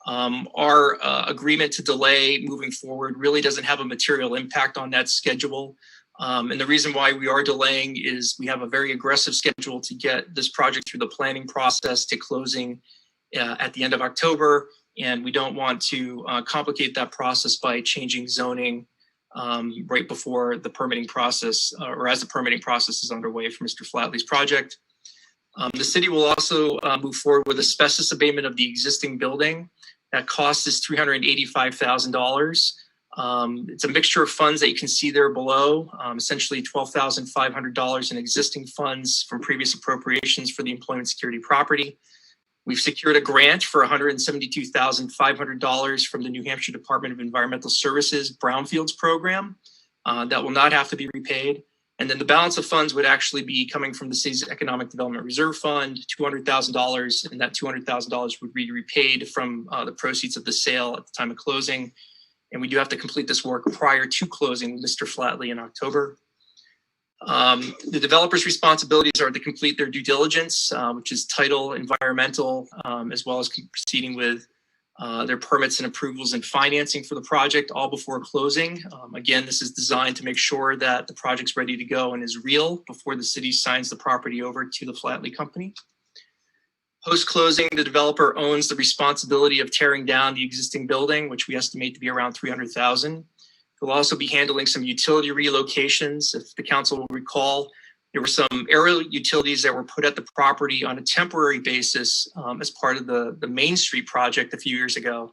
Our agreement to delay moving forward really doesn't have a material impact on that schedule. And the reason why we are delaying is we have a very aggressive schedule to get this project through the planning process to closing at the end of October. And we don't want to complicate that process by changing zoning right before the permitting process or as the permitting process is underway for Mr. Flatley's project. The city will also move forward with asbestos abatement of the existing building. That cost is $385,000. It's a mixture of funds that you can see there below, essentially $12,500 in existing funds from previous appropriations for the employment security property. We've secured a grant for $172,500 from the New Hampshire Department of Environmental Services Brownfields program that will not have to be repaid. And then the balance of funds would actually be coming from the city's Economic Development Reserve Fund, $200,000, and that $200,000 would be repaid from the proceeds of the sale at the time of closing. And we do have to complete this work prior to closing with Mr. Flatley in October. The developer's responsibilities are to complete their due diligence, which is title, environmental, as well as proceeding with their permits and approvals and financing for the project, all before closing. Again, this is designed to make sure that the project's ready to go and is real before the city signs the property over to the Flatley company. Post-closing, the developer owns the responsibility of tearing down the existing building, which we estimate to be around $300,000. He'll also be handling some utility relocations. If the council will recall, there were some aerial utilities that were put at the property on a temporary basis as part of the Main Street project a few years ago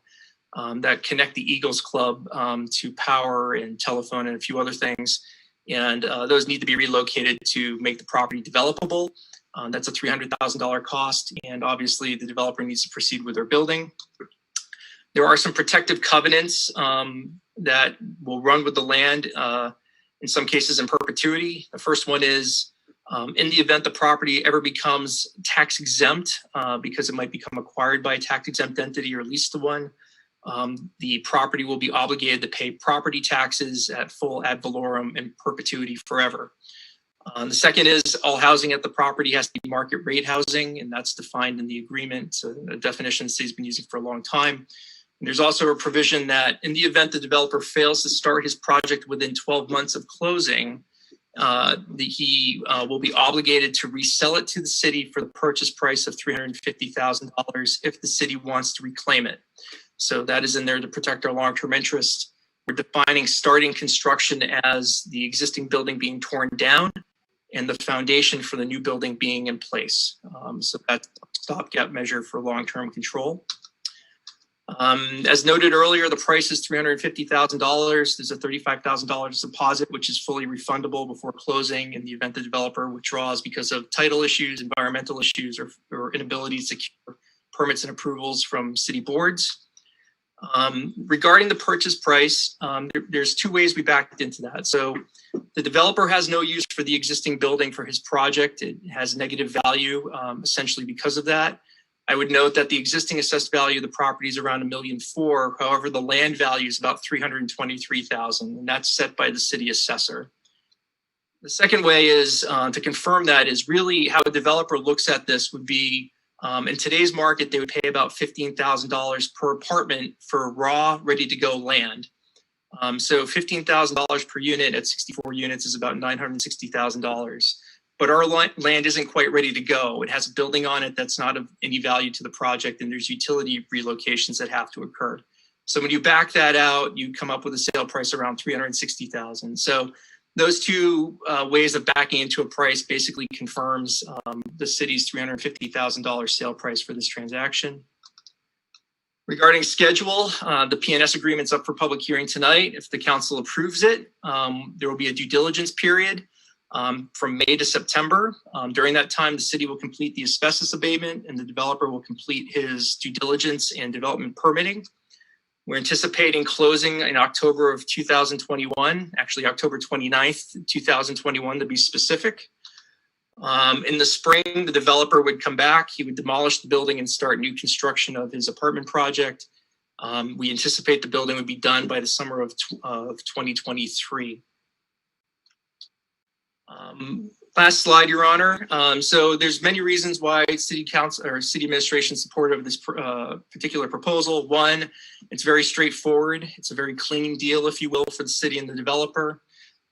that connect the Eagles Club to power and telephone and a few other things. And those need to be relocated to make the property developable. That's a $300,000 cost, and obviously the developer needs to proceed with their building. There are some protective covenants that will run with the land, in some cases in perpetuity. The first one is in the event the property ever becomes tax exempt, because it might become acquired by a tax exempt entity or leased to one, the property will be obligated to pay property taxes at full ad valorem in perpetuity forever. The second is all housing at the property has to be market rate housing, and that's defined in the agreement, a definition the city's been using for a long time. And there's also a provision that in the event the developer fails to start his project within 12 months of closing, he will be obligated to resell it to the city for the purchase price of $350,000 if the city wants to reclaim it. So that is in there to protect our long-term interests. We're defining starting construction as the existing building being torn down and the foundation for the new building being in place. So that's a stopgap measure for long-term control. As noted earlier, the price is $350,000. There's a $35,000 deposit, which is fully refundable before closing in the event the developer withdraws because of title issues, environmental issues, or inability to secure permits and approvals from city boards. Regarding the purchase price, there's two ways we backed into that. So the developer has no use for the existing building for his project. It has negative value essentially because of that. I would note that the existing assessed value of the property is around $1.4 million. However, the land value is about $323,000, and that's set by the city assessor. The second way is to confirm that is really how a developer looks at this would be in today's market, they would pay about $15,000 per apartment for raw, ready-to-go land. So $15,000 per unit at 64 units is about $960,000. But our land isn't quite ready to go. It has a building on it that's not of any value to the project, and there's utility relocations that have to occur. So when you back that out, you come up with a sale price around $360,000. So those two ways of backing into a price basically confirms the city's $350,000 sale price for this transaction. Regarding schedule, the PNS agreement's up for public hearing tonight. If the council approves it, there will be a due diligence period from May to September. During that time, the city will complete the asbestos abatement and the developer will complete his due diligence and development permitting. We're anticipating closing in October of 2021, actually October 29th, 2021 to be specific. In the spring, the developer would come back, he would demolish the building and start new construction of his apartment project. We anticipate the building would be done by the summer of 2023. Last slide, Your Honor. So there's many reasons why city council or city administration supportive of this particular proposal. One, it's very straightforward. It's a very clean deal, if you will, for the city and the developer.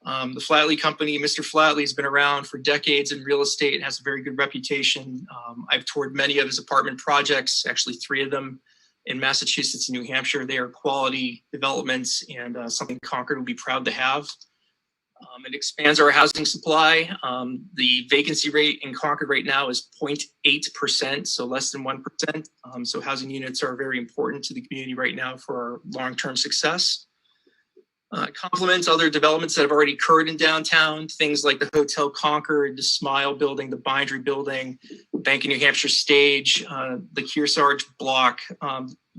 The Flatley company, Mr. Flatley, has been around for decades in real estate and has a very good reputation. I've toured many of his apartment projects, actually 3 of them in Massachusetts and New Hampshire. They are quality developments and something Concord will be proud to have. It expands our housing supply. The vacancy rate in Concord right now is 0.8%, so less than 1%. So housing units are very important to the community right now for our long-term success. Complements other developments that have already occurred in downtown, things like the Hotel Concord, the Smile Building, the Bindery Building, Bank of New Hampshire Stage, the Kearsarge Block,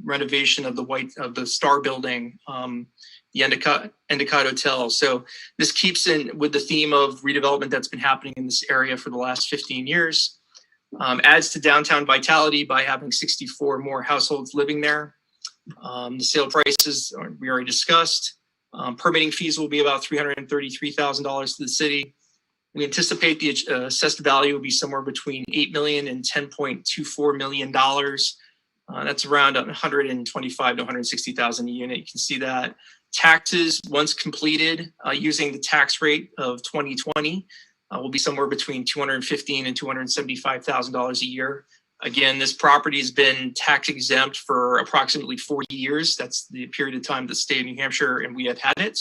renovation of the Star Building, the Endicott Hotel. So this keeps in with the theme of redevelopment that's been happening in this area for the last 15 years. Adds to downtown vitality by having 64 more households living there. The sale prices we already discussed. Permitting fees will be about $333,000 to the city. We anticipate the assessed value will be somewhere between $8 million and $10.24 million. That's around $125,000 to $160,000 a unit. You can see that. Taxes, once completed, using the tax rate of 2020, will be somewhere between $215,000 and $275,000 a year. Again, this property has been tax exempt for approximately 40 years. That's the period of time the state of New Hampshire and we have had it.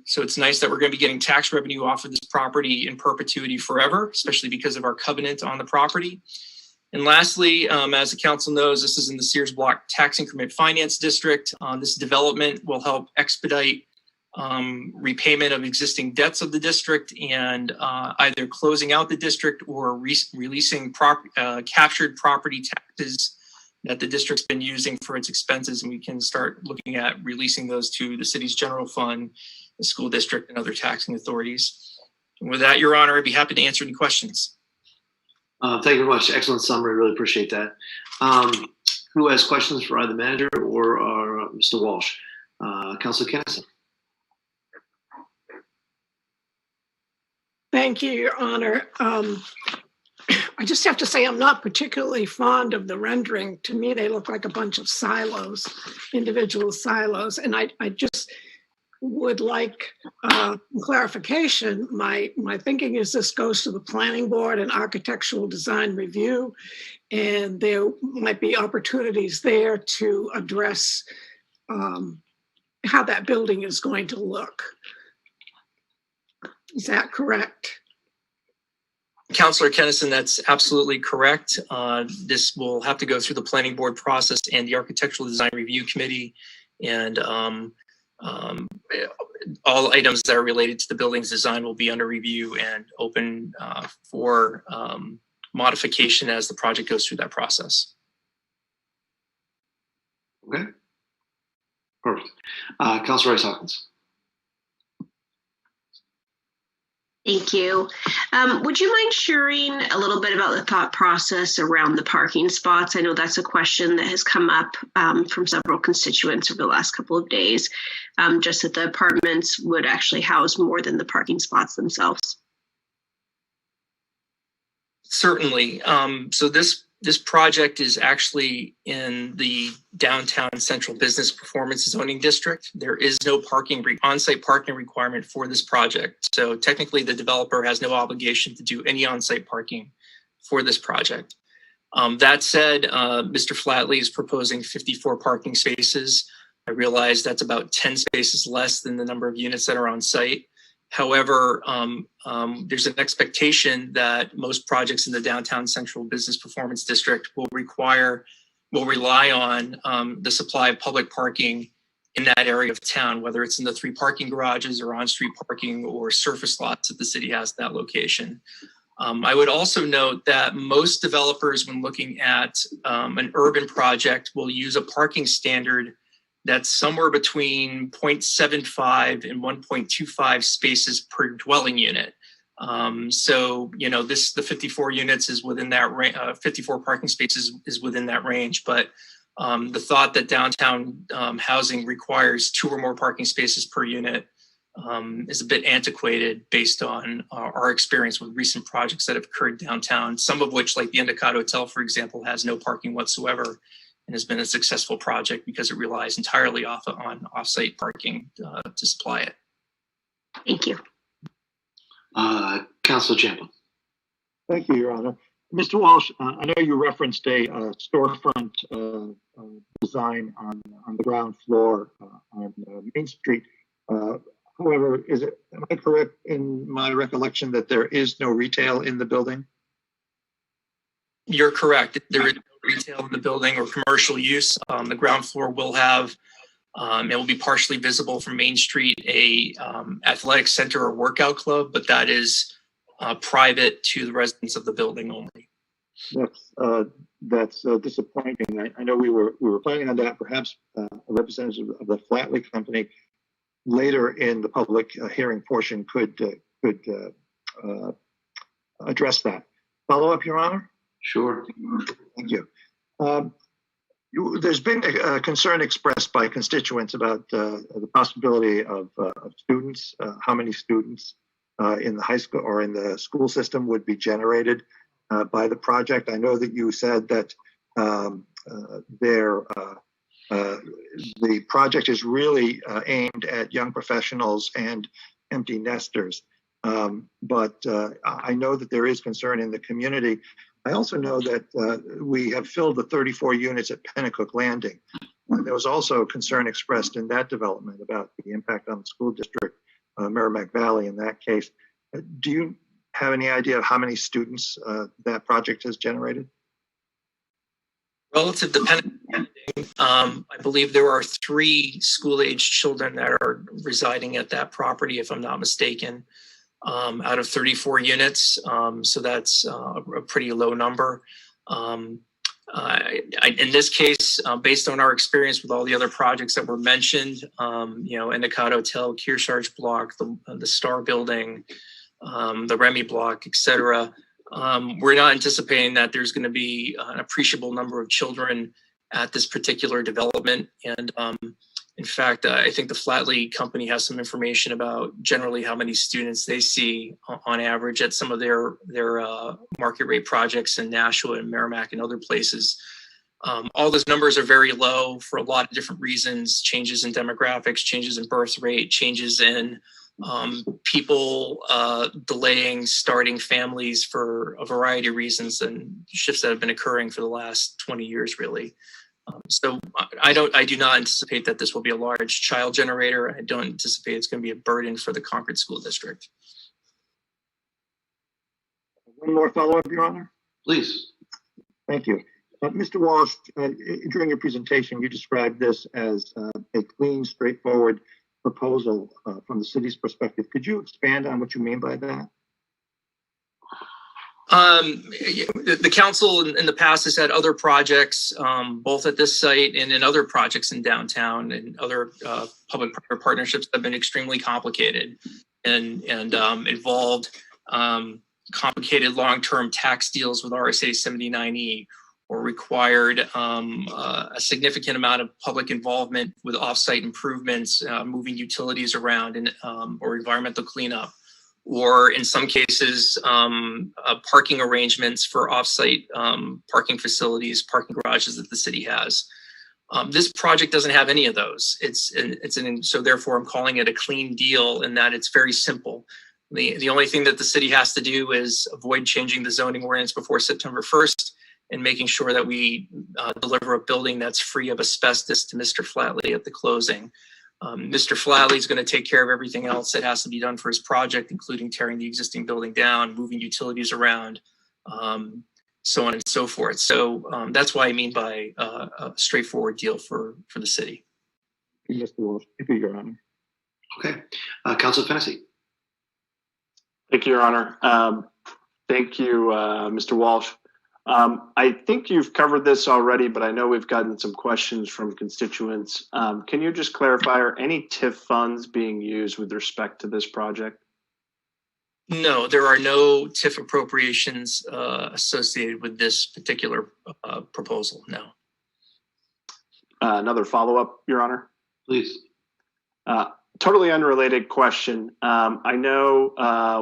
So it's nice that we're going to be getting tax revenue off of this property in perpetuity forever, especially because of our covenant on the property. And lastly, as the council knows, this is in the Sears Block Tax Increment Finance District. This development will help expedite repayment of existing debts of the district and either closing out the district or releasing captured property taxes that the district's been using for its expenses. And we can start looking at releasing those to the city's general fund, the school district, and other taxing authorities. And with that, Your Honor, I'd be happy to answer any questions. Thank you very much. Excellent summary. Really appreciate that. Who has questions for either manager or Mr. Walsh? Councilor Kennison. Thank you, Your Honor. I just have to say I'm not particularly fond of the rendering. To me, they look like a bunch of silos, individual silos. And I just would like clarification. My thinking is this goes to the planning board and architectural design review, and there might be opportunities there to address how that building is going to look. Is that correct? Councilor Kennison, that's absolutely correct. This will have to go through the planning board process and the architectural design review committee, and all items that are related to the building's design will be under review and open for modification as the project goes through that process. Okay. Perfect. Councilor Rice Hawkins. Thank you. Would you mind sharing a little bit about the thought process around the parking spots? I know that's a question that has come up from several constituents over the last couple of days, just that the apartments would actually house more than the parking spots themselves. Certainly. So this project is actually in the downtown central business performance zoning district. There is no on-site parking requirement for this project. So technically the developer has no obligation to do any on-site parking for this project. That said, Mr. Flatley is proposing 54 parking spaces. I realize that's about 10 spaces less than the number of units that are on site. However, there's an expectation that most projects in the downtown central business performance district will rely on the supply of public parking in that area of town, whether it's in the 3 parking garages or on-street parking or surface lots that the city has at that location. I would also note that most developers, when looking at an urban project, will use a parking standard that's somewhere between 0.75 and 1.25 spaces per dwelling unit. So, you know, the 54 units is within that range, 54 parking spaces is within that range. But the thought that downtown housing requires 2 or more parking spaces per unit is a bit antiquated based on our experience with recent projects that have occurred downtown, some of which, like the Endicott Hotel, for example, has no parking whatsoever, and has been a successful project because it relies entirely on off-site parking to supply it. Thank you. Councilor Champlin. Thank you, Your Honor. Mr. Walsh, I know you referenced a storefront design on the ground floor on Main Street. However, am I correct in my recollection that there is no retail in the building? You're correct. There is no retail in the building or commercial use. The ground floor will have, it will be partially visible from Main Street, a athletic center or workout club, but that is private to the residents of the building only. That's disappointing. I know we were planning on that. Perhaps a representative of the Flatley company later in the public hearing portion could address that. Follow up, Your Honor? Sure. Thank you. There's been a concern expressed by constituents about the possibility of students, how many students in the high school or in the school system would be generated by the project. I know that you said that the project is really aimed at young professionals and empty nesters. But I know that there is concern in the community. I also know that we have filled the 34 units at Pennacook Landing. There was also concern expressed in that development about the impact on the school district, Merrimack Valley in that case. Do you have any idea of how many students that project has generated? Relative to Pennacook, I believe there are 3 school-age children that are residing at that property, if I'm not mistaken, out of 34 units. So that's a pretty low number. In this case, based on our experience with all the other projects that were mentioned, Endicott Hotel, Kearsarge Block, the Star Building, the Remy Block, etc. We're not anticipating that there's going to be an appreciable number of children at this particular development. And in fact, I think the Flatley company has some information about generally how many students they see on average at some of their market rate projects in Nashua and Merrimack and other places. All those numbers are very low for a lot of different reasons: changes in demographics, changes in birth rate, changes in people delaying starting families for a variety of reasons, and shifts that have been occurring for the last 20 years, really. So I do not anticipate that this will be a large child generator. I don't anticipate it's going to be a burden for the Concord School District. One more follow-up, Your Honor. Please. Thank you. Mr. Walsh, during your presentation, you described this as a clean, straightforward proposal from the city's perspective. Could you expand on what you mean by that? The council in the past has had other projects, both at this site and in other projects in downtown, and other public-private partnerships that have been extremely complicated and involved complicated long-term tax deals with RSA 79E, or required a significant amount of public involvement with off-site improvements, moving utilities around, and or environmental cleanup, or in some cases, parking arrangements for off-site parking facilities, parking garages that the city has. This project doesn't have any of those. So therefore I'm calling it a clean deal in that it's very simple. The only thing that the city has to do is avoid changing the zoning ordinance before September 1st and making sure that we deliver a building that's free of asbestos to Mr. Flatley at the closing. Mr. Flatley is going to take care of everything else that has to be done for his project, including tearing the existing building down, moving utilities around, so on and so forth. So that's what I mean by a straightforward deal for the city. Mr. Walsh, thank you, Your Honor. Okay, Councilor Fennessy. Thank you, Your Honor. Thank you, Mr. Walsh. I think you've covered this already, but I know we've gotten some questions from constituents. Can you just clarify, are any TIF funds being used with respect to this project? No, there are no TIF appropriations associated with this particular proposal, no. Another follow-up, Your Honor. Please. Totally unrelated question. I know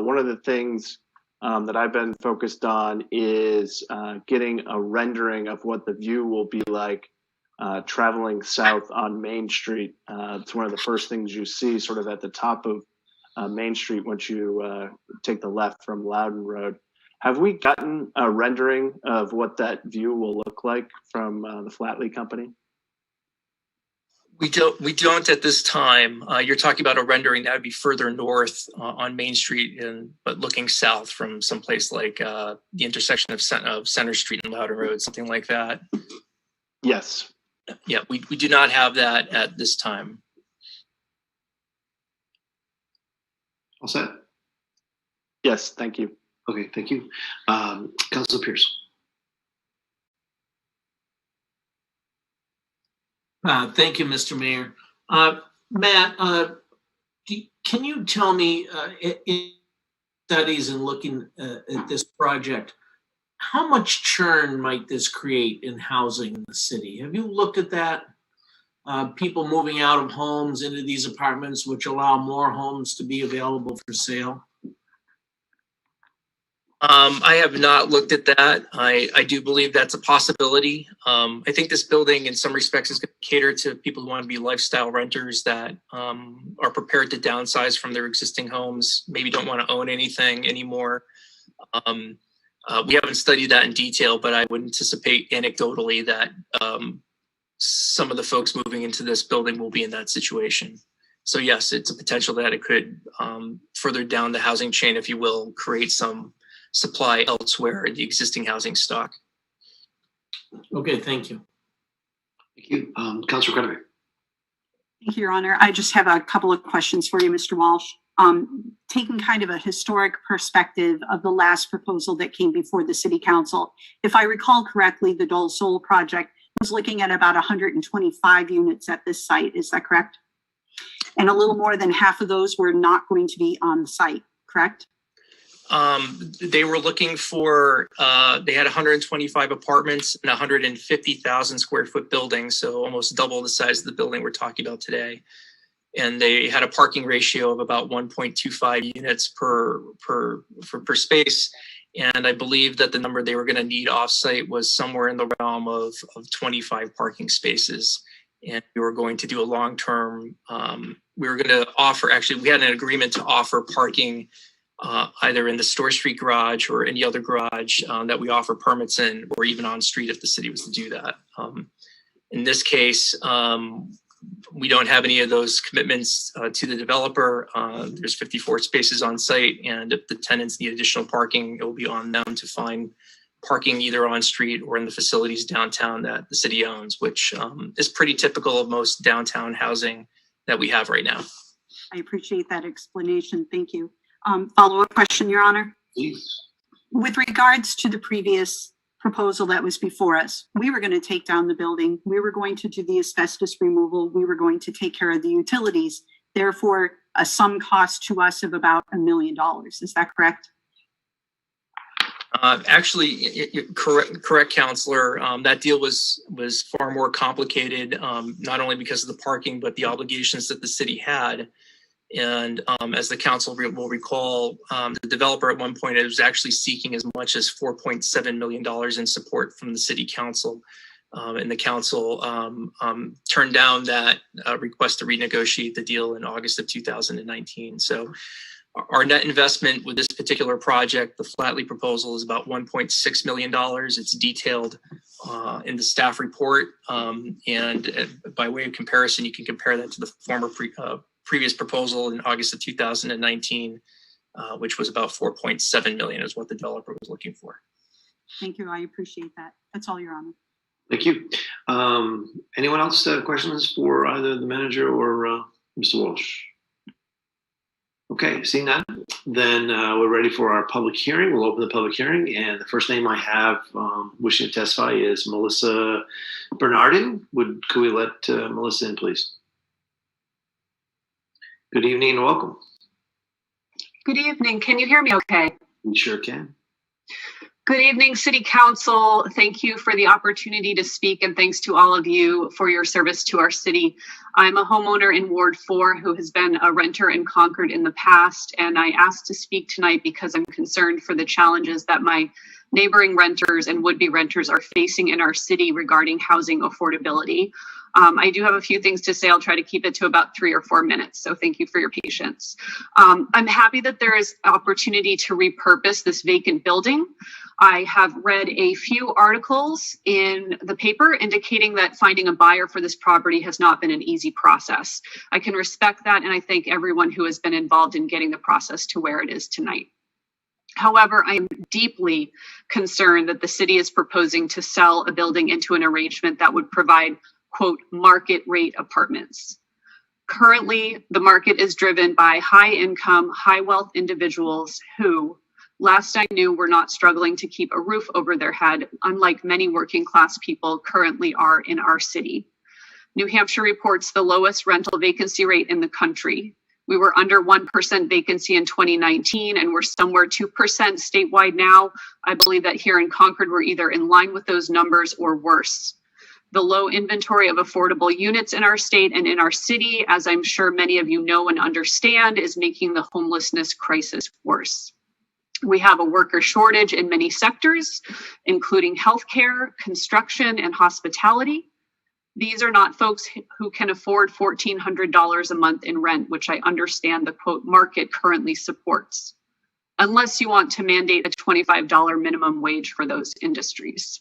one of the things that I've been focused on is getting a rendering of what the view will be like traveling south on Main Street. It's one of the first things you see sort of at the top of Main Street once you take the left from Loudon Road. Have we gotten a rendering of what that view will look like from the Flatley company? We don't at this time. You're talking about a rendering that would be further north on Main Street, but looking south from someplace like the intersection of Center Street and Loudon Road, something like that. Yes. Yeah, we do not have that at this time. All set? Yes, thank you. Okay, thank you. Councilor Pierce. Thank you, Mr. Mayor. Matt, can you tell me, in studies and looking at this project, how much churn might this create in housing in the city? Have you looked at that? People moving out of homes into these apartments, which allow more homes to be available for sale? I have not looked at that. I do believe that's a possibility. I think this building in some respects is going to cater to people who want to be lifestyle renters that are prepared to downsize from their existing homes, maybe don't want to own anything anymore. We haven't studied that in detail, but I would anticipate anecdotally that some of the folks moving into this building will be in that situation. So yes, it's a potential that it could further down the housing chain, if you will, create some supply elsewhere in the existing housing stock. Okay, thank you. Thank you. Councilor Credit. Thank you, Your Honor. I just have a couple of questions for you, Mr. Walsh. Taking kind of a historic perspective of the last proposal that came before the City Council, if I recall correctly, the Dole Sol project was looking at about 125 units at this site. Is that correct? And a little more than half of those were not going to be on the site, correct? They were looking for, they had 125 apartments and 150,000 square foot building, so almost double the size of the building we're talking about today. And they had a parking ratio of about 1.25 units per space. And I believe that the number they were going to need offsite was somewhere in the realm of 25 parking spaces. And we were going to do a long-term, we were going to offer, actually, we had an agreement to offer parking either in the Store Street garage or any other garage that we offer permits in, or even on street if the city was to do that. In this case, we don't have any of those commitments to the developer. There's 54 spaces on site, and if the tenants need additional parking, it will be on them to find parking either on street or in the facilities downtown that the city owns, which is pretty typical of most downtown housing that we have right now. I appreciate that explanation. Thank you. Follow-up question, Your Honor. Please. With regards to the previous proposal that was before us, we were going to take down the building. We were going to do the asbestos removal. We were going to take care of the utilities. Therefore, a sum cost to us of about $1 million. Is that correct? Actually, correct, Counselor. That deal was far more complicated, not only because of the parking, but the obligations that the city had. And as the council will recall, the developer at one point was actually seeking as much as $4.7 million in support from the city council. And the council turned down that request to renegotiate the deal in August of 2019. So our net investment with this particular project, the Flatley proposal, is about $1.6 million. It's detailed in the staff report. And by way of comparison, you can compare that to the former previous proposal in August of 2019, which was about $4.7 million is what the developer was looking for. Thank you. I appreciate that. That's all, Your Honor. Thank you. Anyone else have questions for either the manager or Mr. Walsh? Okay, seeing that, then we're ready for our public hearing. We'll open the public hearing, and the first name I have wishing to testify is Melissa Bernardin. Could we let Melissa in, please? Good evening and welcome. Good evening. Can you hear me okay? We sure can. Good evening, City Council. Thank you for the opportunity to speak, and thanks to all of you for your service to our city. I'm a homeowner in Ward 4 who has been a renter in Concord in the past, and I asked to speak tonight because I'm concerned for the challenges that my neighboring renters and would-be renters are facing in our city regarding housing affordability. I do have a few things to say. I'll try to keep it to about 3 or 4 minutes, so thank you for your patience. I'm happy that there is opportunity to repurpose this vacant building. I have read a few articles in the paper indicating that finding a buyer for this property has not been an easy process. I can respect that, and I thank everyone who has been involved in getting the process to where it is tonight. However, I am deeply concerned that the city is proposing to sell a building into an arrangement that would provide, quote, market rate apartments. Currently, the market is driven by high income, high wealth individuals who, last I knew, were not struggling to keep a roof over their head, unlike many working class people currently are in our city. New Hampshire reports the lowest rental vacancy rate in the country. We were under 1% vacancy in 2019, and we're somewhere 2% statewide now. I believe that here in Concord, we're either in line with those numbers or worse. The low inventory of affordable units in our state and in our city, as I'm sure many of you know and understand, is making the homelessness crisis worse. We have a worker shortage in many sectors, including healthcare, construction, and hospitality. These are not folks who can afford $1,400 a month in rent, which I understand the quote market currently supports, unless you want to mandate a $25 minimum wage for those industries.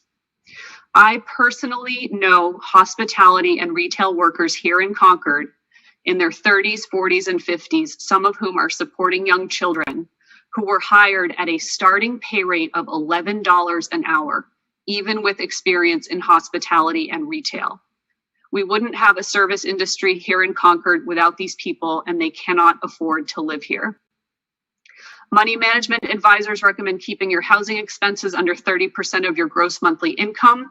I personally know hospitality and retail workers here in Concord in their 30s, 40s, and 50s, some of whom are supporting young children, who were hired at a starting pay rate of $11 an hour, even with experience in hospitality and retail. We wouldn't have a service industry here in Concord without these people, and they cannot afford to live here. Money management advisors recommend keeping your housing expenses under 30% of your gross monthly income.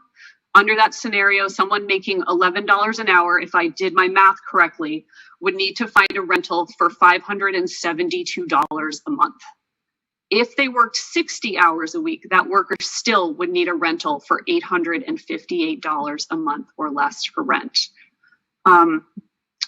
Under that scenario, someone making $11 an hour, if I did my math correctly, would need to find a rental for $572 a month. If they worked 60 hours a week, that worker still would need a rental for $858 a month or less for rent.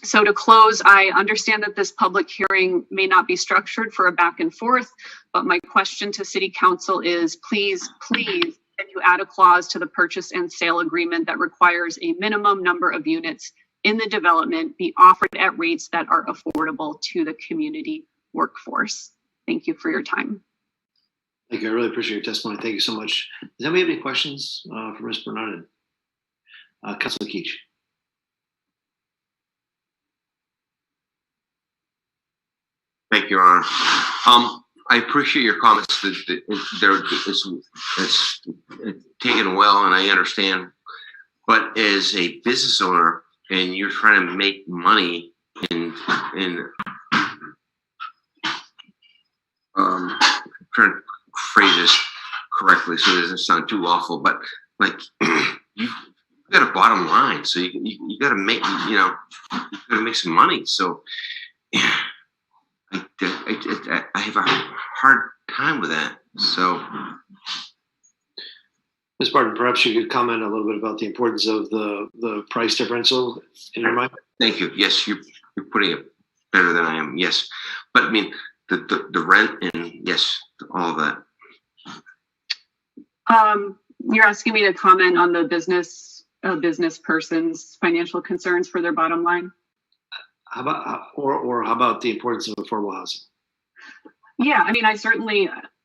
So to close, I understand that this public hearing may not be structured for a back and forth, but my question to City Council is please, can you add a clause to the purchase and sale agreement that requires a minimum number of units in the development be offered at rates that are affordable to the community workforce? Thank you for your time. Thank you. I really appreciate your testimony. Thank you so much. Does anybody have any questions for Ms. Bernardin? Councilor Keach. Thank you, Your Honor. I appreciate your comments. It's taken well, and I understand. But as a business owner, and you're trying to make money in trying to phrase this, correctly, so it doesn't sound too awful. But like, you got a bottom line, so you got to make, you got to make some money. So I have a hard time with that. So, Ms. Barton, perhaps you could comment a little bit about the importance of the price differential in your mind. Thank you. Yes, you're putting it better than I am. Yes, but I mean the rent and yes, all of that. You're asking me to comment on the business person's financial concerns for their bottom line. How about the importance of affordable housing? Yeah, I mean,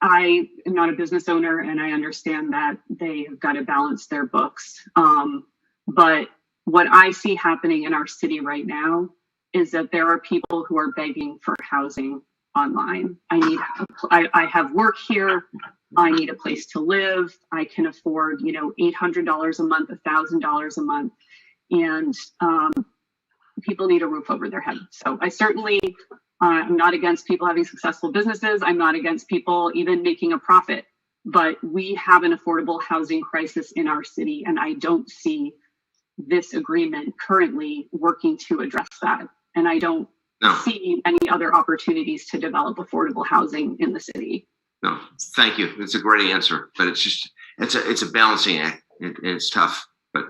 I am not a business owner, and I understand that they have got to balance their books. But what I see happening in our city right now is that there are people who are begging for housing online. I have work here. I need a place to live. I can afford, $800 a month, $1,000 a month, and people need a roof over their head. So I'm not against people having successful businesses. I'm not against people even making a profit, but we have an affordable housing crisis in our city, and I don't see this agreement currently working to address that. And I don't see any other opportunities to develop affordable housing in the city. No, thank you. It's a great answer, but it's a balancing act, and it's tough. But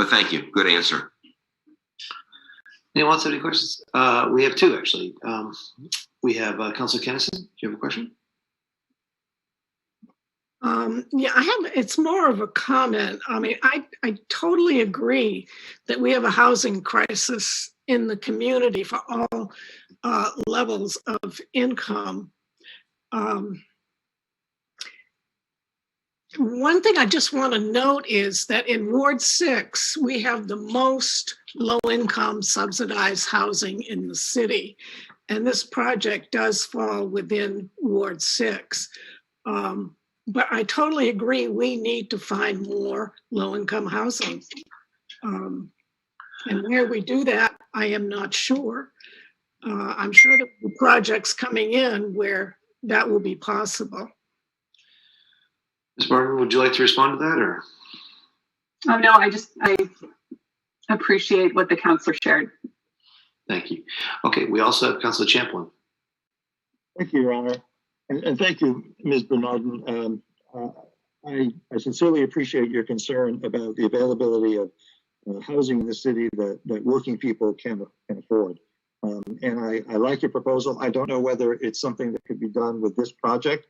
thank you. Good answer. Anyone else have any questions? We have two actually. We have Councilor Kennison. Do you have a question? It's more of a comment. I mean, I totally agree that we have a housing crisis in the community for all levels of income. One thing I just want to note is that in Ward 6, we have the most low-income subsidized housing in the city. And this project does fall within Ward 6. But I totally agree, we need to find more low-income housing. And where we do that, I am not sure. I'm sure there will be projects coming in where that will be possible. Ms. Martin, would you like to respond to that, or? Oh, no, I appreciate what the councilor shared. Thank you. Okay, we also have Councilor Champlin. Thank you, Your Honor. And thank you, Ms. Bernardin. I sincerely appreciate your concern about the availability of housing in the city that working people can afford. And I like your proposal. I don't know whether it's something that could be done with this project,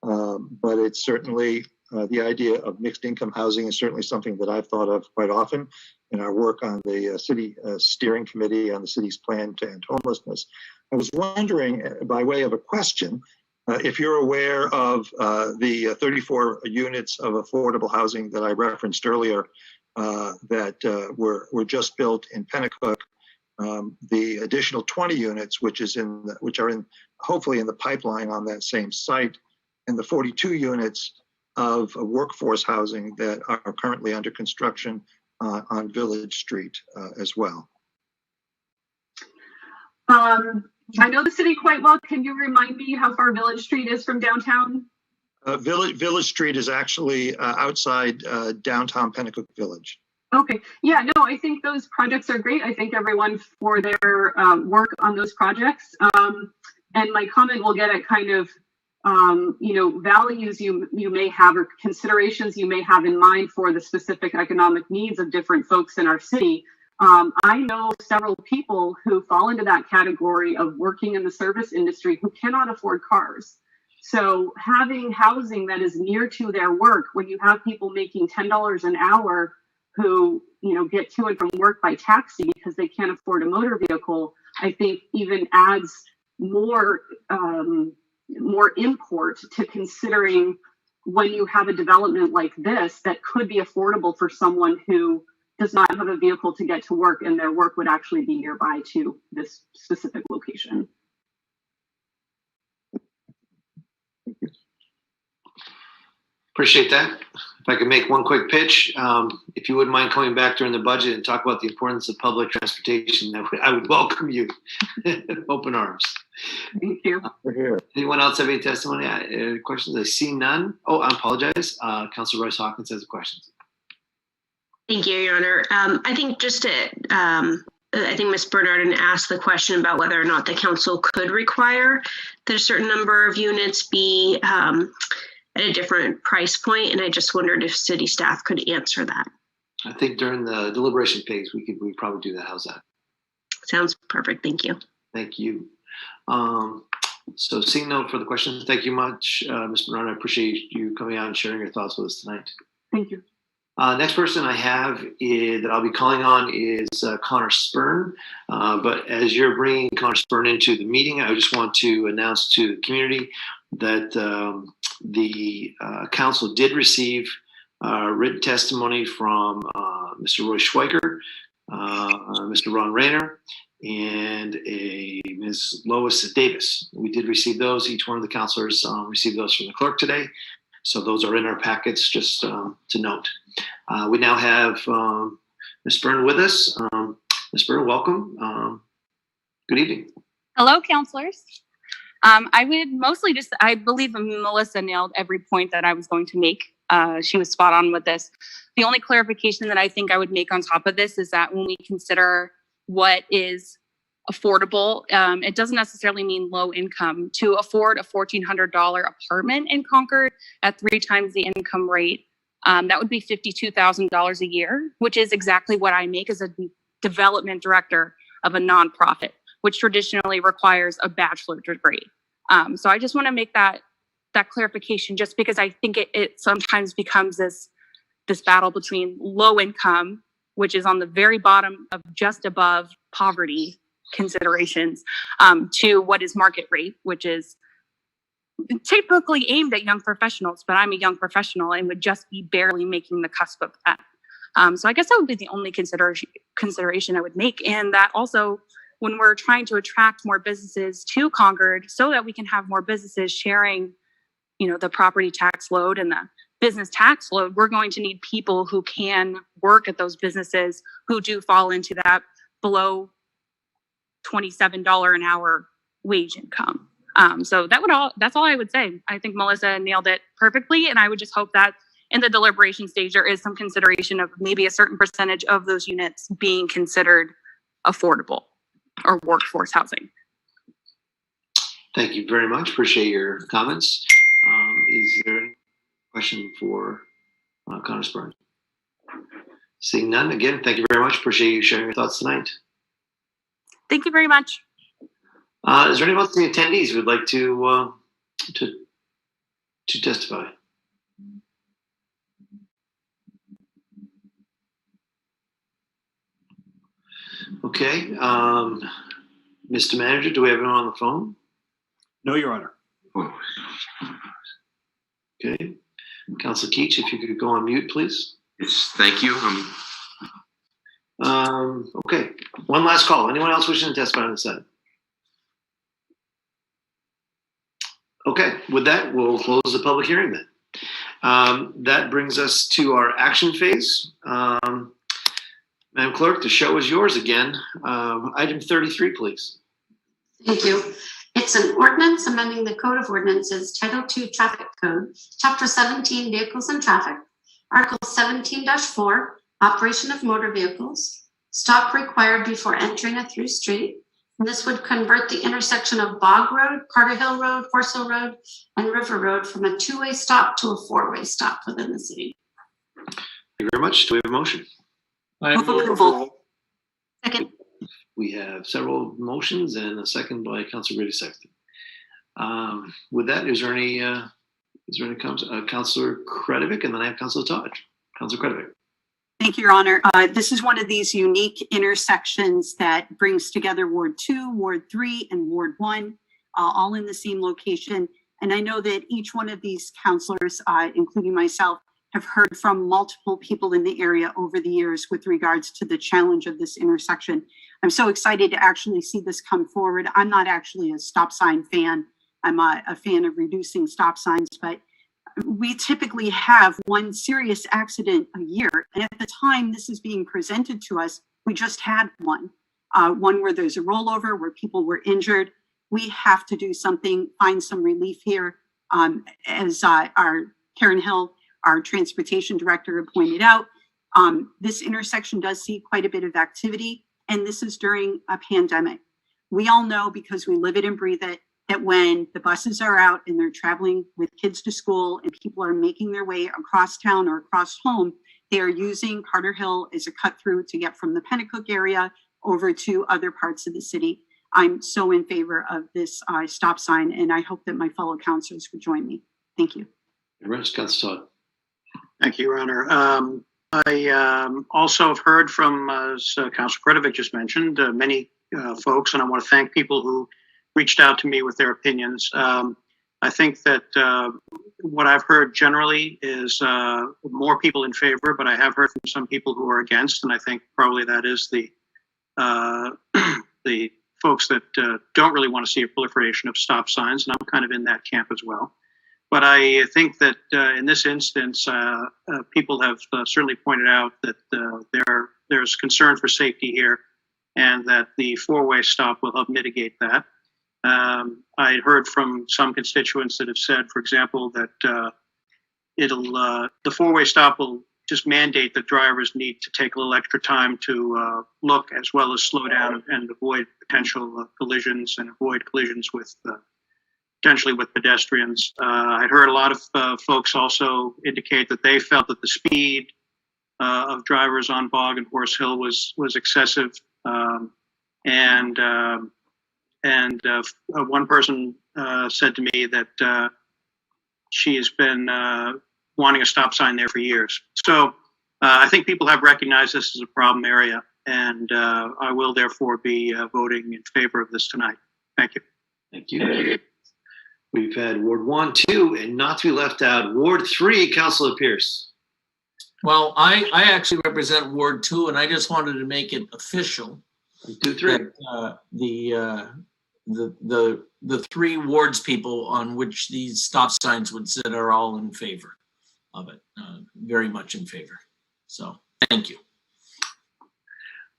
but it's certainly the idea of mixed income housing is certainly something that I've thought of quite often in our work on the city steering committee on the city's plan to end homelessness. I was wondering, by way of a question, if you're aware of the 34 units of affordable housing that I referenced earlier that were just built in Pennacook, the additional 20 units, which are hopefully in the pipeline on that same site, and the 42 units of workforce housing that are currently under construction on Village Street as well. I know the city quite well. Can you remind me how far Village Street is from downtown? Village Street is actually outside downtown Pennacook Village. Okay. Yeah, no, I think those projects are great. I thank everyone for their work on those projects. And my comment will get at kind of, values you may have or considerations you may have in mind for the specific economic needs of different folks in our city. I know several people who fall into that category of working in the service industry who cannot afford cars. So having housing that is near to their work, when you have people making $10 an hour who, get to and from work by taxi because they can't afford a motor vehicle, I think even adds more import to considering when you have a development like this that could be affordable for someone who does not have a vehicle to get to work and their work would actually be nearby to this specific location. Appreciate that. If I could make one quick pitch, if you wouldn't mind coming back during the budget and talk about the importance of public transportation, I would welcome you. Open arms. Thank you. We're here. Anyone else have any testimony, questions? I see none. Oh, I apologize. Councilor Royce Hawkins has questions. Thank you, Your Honor. I think just to, I think Ms. Bernardin asked the question about whether or not the council could require that a certain number of units be at a different price point, and I just wondered if city staff could answer that. I think during the deliberation phase, we probably do that. How's that? Sounds perfect. Thank you. Thank you. So seeing no further questions, thank you much, Ms. Bernard. I appreciate you coming out and sharing your thoughts with us tonight. Thank you. Next person I have that I'll be calling on is Connor Spurn. But as you're bringing Connor Spurn into the meeting, I just want to announce to the community that the council did receive written testimony from Mr. Roy Schweiker, Mr. Ron Rayner, and Ms. Lois Davis. We did receive those. Each one of the councilors received those from the clerk today. So those are in our packets, just to note. We now have Ms. Byrne with us. Ms. Byrne, welcome. Good evening. Hello, councilors. I would mostly I believe Melissa nailed every point that I was going to make. She was spot on with this. The only clarification that I think I would make on top of this is that when we consider what is affordable, it doesn't necessarily mean low income. To afford a $1,400 apartment in Concord at 3 times the income rate, that would be $52,000 a year, which is exactly what I make as a development director of a nonprofit, which traditionally requires a bachelor's degree. So I just want to make that clarification, just because I think it sometimes becomes this battle between low income, which is on the very bottom of just above poverty considerations, to what is market rate, which is typically aimed at young professionals, but I'm a young professional and would just be barely making the cusp of that. So I guess that would be the only consideration I would make. And that also, when we're trying to attract more businesses to Concord so that we can have more businesses sharing, the property tax load and the business tax load, we're going to need people who can work at those businesses who do fall into that below $27 an hour wage income. So that's all I would say. I think Melissa nailed it perfectly. And I would just hope that in the deliberation stage, there is some consideration of maybe a certain percentage of those units being considered affordable or workforce housing. Thank you very much. Appreciate your comments. Is there any question for Connor Spurn? Seeing none, again, thank you very much. Appreciate you sharing your thoughts tonight. Thank you very much. Is there anyone else in the attendees who would like to testify? Okay. Mr. Manager, do we have anyone on the phone? No, Your Honor. Okay. Councilor Keach, if you could go on mute, please. Yes, thank you. Okay. One last call. Anyone else wishing to testify on this item? Okay. With that, we'll close the public hearing then. That brings us to our action phase. Madam Clerk, the show is yours again. Item 33, please. Thank you. It's an ordinance amending the Code of Ordinances, Title II Traffic Code, Chapter 17, Vehicles and Traffic, Article 17-4, Operation of Motor Vehicles, stop required before entering a through street. And this would convert the intersection of Bog Road, Carter Hill Road, Horse Hill Road, and River Road from a 2-way stop to a 4-way stop within the city. Thank you very much. Do we have a motion? Approval. Second. We have several motions and a second by Councilor Brady Sexton. With that, is there any comments? Councilor Kredovic, and then I have Councilor Todd. Councilor Kredovic. Thank you, Your Honor. This is one of these unique intersections that brings together Ward 2, Ward 3, and Ward 1, all in the same location. And I know that each one of these councilors, including myself, have heard from multiple people in the area over the years with regards to the challenge of this intersection. I'm so excited to actually see this come forward. I'm not actually a stop sign fan. I'm a fan of reducing stop signs, but we typically have one serious accident a year. And at the time this is being presented to us, we just had one where there's a rollover, where people were injured. we have to do something, find some relief here. As our Karen Hill, our transportation director, pointed out, this intersection does see quite a bit of activity, and this is during a pandemic. We all know, because we live it and breathe it, that when the buses are out and they're traveling with kids to school and people are making their way across town or across home, they are using Carter Hill as a cut through to get from the Pennacook area over to other parts of the city. I'm so in favor of this stop sign, and I hope that my fellow councilors would join me. Thank you. Thank you, Your Honor. I also have heard from, as Councilor Kretovic just mentioned, many folks, and I want to thank people who reached out to me with their opinions. I think that what I've heard generally is more people in favor, but I have heard from some people who are against, and I think probably that is the the folks that don't really want to see a proliferation of stop signs, and I'm kind of in that camp as well. But I think that in this instance, people have certainly pointed out that there's concern for safety here, and that the four-way stop will help mitigate that. I heard from some constituents that have said, for example, that the four-way stop will just mandate that drivers need to take a little extra time to look, as well as slow down and avoid potential collisions and avoid collisions with potentially with pedestrians. I'd heard a lot of folks also indicate that they felt that the speed of drivers on Bog and Horse Hill was excessive, and one person said to me that she's been wanting a stop sign there for years. So I think people have recognized this as a problem area, and I will therefore be voting in favor of this tonight. Thank you. Thank you. We've had Ward 1, 2, and not to be left out, Ward 3, Councilor Pierce. Well, I actually represent Ward 2, and I just wanted to make it official. 2, 3. That, the three wards people on which these stop signs would sit are all in favor of it, very much in favor. So thank you.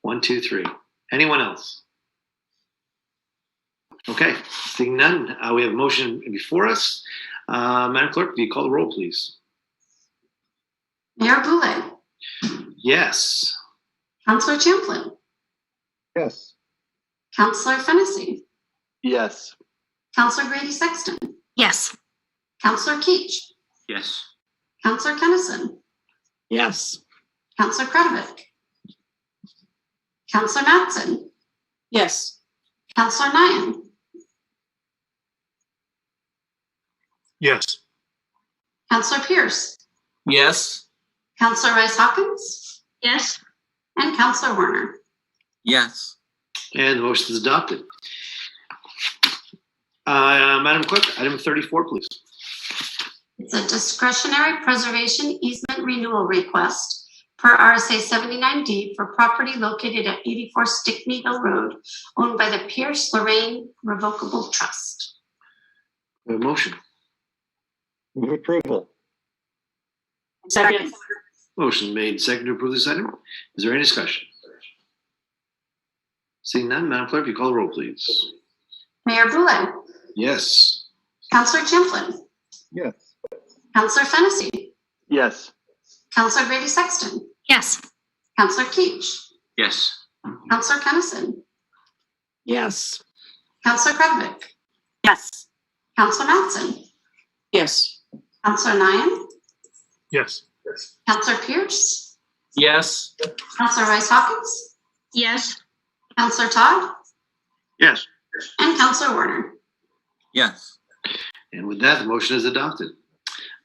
1, 2, 3. Anyone else? Okay, seeing none, we have a motion before us. Madam Clerk, will you call the roll, please? Mayor Boulay, Yes. Councilor Champlin, Yes. Councilor Fennessy, Yes. Councilor Grady Sexton, Yes. Councilor Keach, Yes. Councilor Kennison, Yes. Councilor Kretovic, Councilor Mattson, Yes. Councilor Nyan, Yes. Councilor Pierce, Yes. Councilor Rice Hawkins, Yes. and Councilor Werner. Yes. And the motion is adopted. Madam Clerk, item 34, please. It's a discretionary preservation easement renewal request per RSA 79D for property located at 84 Stickney Hill Road, owned by the Pierce Lorraine Revocable Trust. We have a motion. Move approval. Second. Motion made and seconded to approve this item. Is there any discussion? Seeing none, Madam Clerk, will you call the roll, please? Mayor Boulay, Yes. Councilor Champlin, Yes. Councilor Fennessy, Yes. Councilor Grady Sexton, Yes. Councilor Keach, Yes. Councilor Kennison, Yes. Councilor Kretovic, Yes. Councilor Mattson, Yes. Councilor Nyan, Yes. Councilor Pierce, Yes. Councilor Rice Hawkins, Yes. Councilor Todd, Yes. and Councilor Werner. Yes. And with that, the motion is adopted.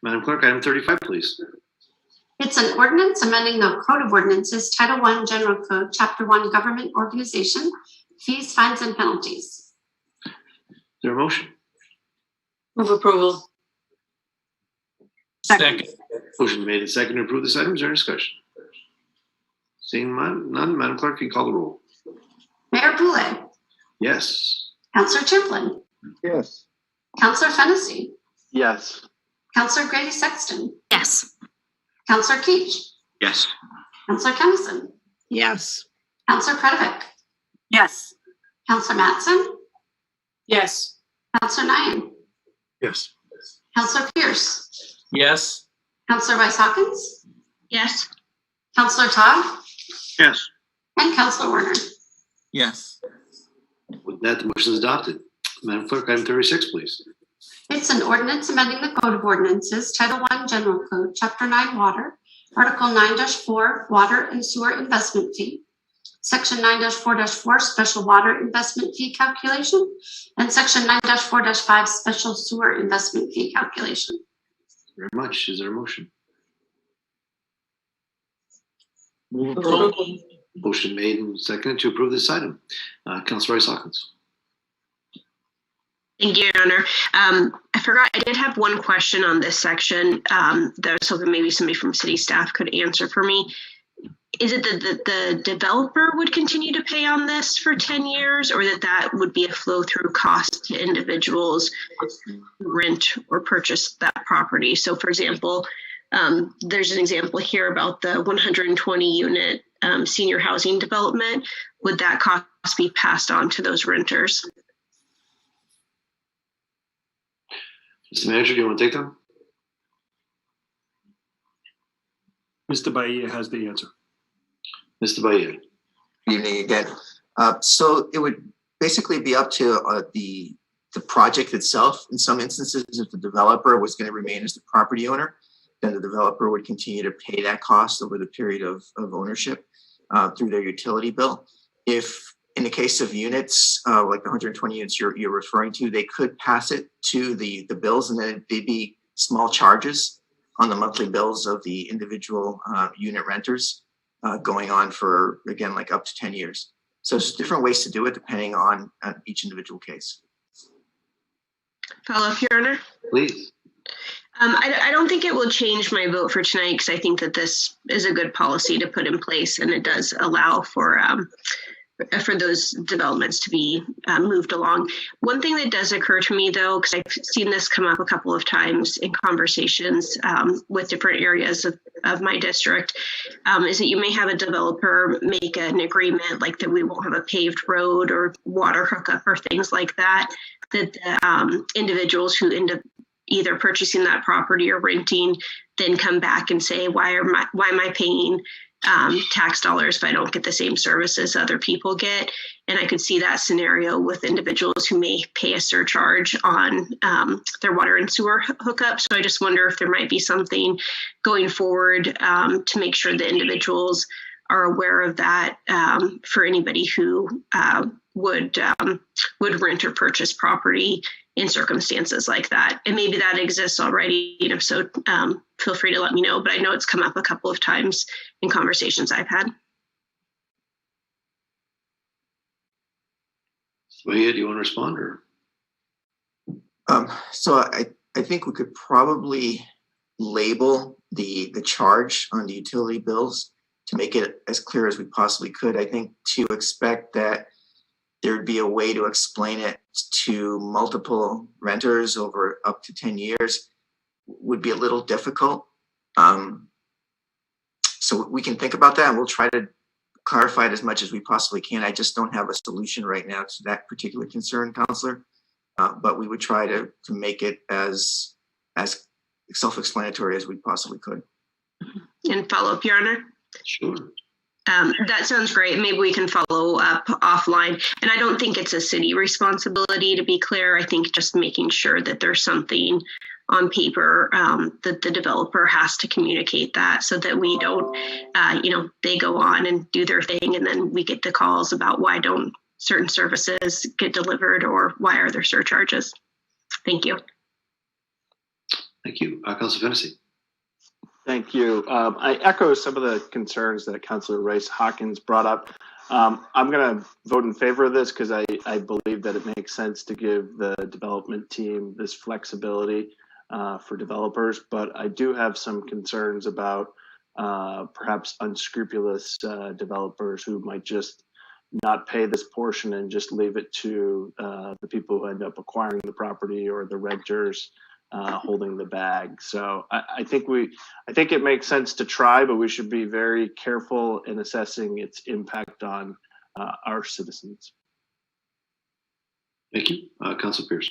Madam Clerk, item 35, please. It's an ordinance amending the Code of Ordinances, Title I, General Code, Chapter 1, Government Organization, Fees, Fines, and Penalties. Is there a motion? Move approval. Second. Motion made and seconded to approve this item. Is there any discussion? Seeing none, Madam Clerk, can you call the roll? Mayor Boulay, Yes. Councilor Champlin, Yes. Councilor Fennessy, Yes. Councilor Grady Sexton, Yes. Councilor Keach, Yes. Councilor Kennison, Yes. Councilor Kretovic, Yes. Councilor Mattson, Yes. Counselor Nyan, Yes. Counselor Pierce, Yes. Counselor Rice Hawkins, Yes. Counselor Todd, Yes. and Counselor Warner. Yes. With that, the motion is adopted. Madam Clerk, item 36, please. It's an ordinance amending the Code of Ordinances, Title I General Code, Chapter 9 Water, Article 9-4 Water and Sewer Investment Fee, Section 9-4-4 Special Water Investment Fee Calculation, and Section 9-4-5 Special Sewer Investment Fee Calculation. Very much. Is there a motion? Motion made and seconded to approve this item. Councilor Rice Hawkins. Thank you, Your Honor. I forgot, I did have one question on this section that I was hoping maybe somebody from city staff could answer for me. Is it that the developer would continue to pay on this for 10 years, or that would be a flow-through cost to individuals who rent or purchase that property? So, for example, there's an example here about the 120-unit senior housing development. Would that cost be passed on to those renters? Mr. Manager, do you want to take them? Mr. Bahia has the answer. Mr. Bahia. Good evening again. So it would basically be up to the project itself. In some instances, if the developer was going to remain as the property owner, then the developer would continue to pay that cost over the period of ownership through their utility bill. If in the case of units, like the 120 units you're referring to, they could pass it to the bills, and then they'd be small charges on the monthly bills of the individual unit renters going on for, again, like up to 10 years. So there's different ways to do it depending on each individual case. Follow up, Your Honor? Please. I don't think it will change my vote for tonight, because I think that this is a good policy to put in place, and it does allow for those developments to be moved along. One thing that does occur to me, though, because I've seen this come up a couple of times in conversations with different areas of my district, is that you may have a developer make an agreement like that we won't have a paved road or water hookup or things like that, that the individuals who end up either purchasing that property or renting then come back and say, why am I paying tax dollars if I don't get the same services other people get? And I could see that scenario with individuals who may pay a surcharge on their water and sewer hookup. So I just wonder if there might be something going forward to make sure that individuals are aware of that for anybody who would rent or purchase property in circumstances like that. And maybe that exists already, and if so, feel free to let me know, but I know it's come up a couple of times in conversations I've had. Bahia, do you want to respond? Or? So I think we could probably label the charge on the utility bills to make it as clear as we possibly could. I think to expect that there'd be a way to explain it to multiple renters over up to 10 years would be a little difficult. So we can think about that, and we'll try to clarify it as much as we possibly can. I just don't have a solution right now to that particular concern, Counselor. But we would try to make it as self-explanatory as we possibly could. And follow up, Your Honor? Sure. That sounds great. Maybe we can follow up offline. And I don't think it's a city responsibility, to be clear. I think just making sure that there's something on paper that the developer has to communicate that, so that we don't, they go on and do their thing, and then we get the calls about why don't certain services get delivered, or why are there surcharges. Thank you. Thank you. Councilor Fennessy. Thank you. I echo some of the concerns that Councilor Rice Hawkins brought up. I'm going to vote in favor of this because I believe that it makes sense to give the development team this flexibility for developers, but I do have some concerns about perhaps unscrupulous developers who might just not pay this portion and just leave it to the people who end up acquiring the property, or the renters holding the bag. So I think it makes sense to try, but we should be very careful in assessing its impact on our citizens. Thank you. Council Pierce.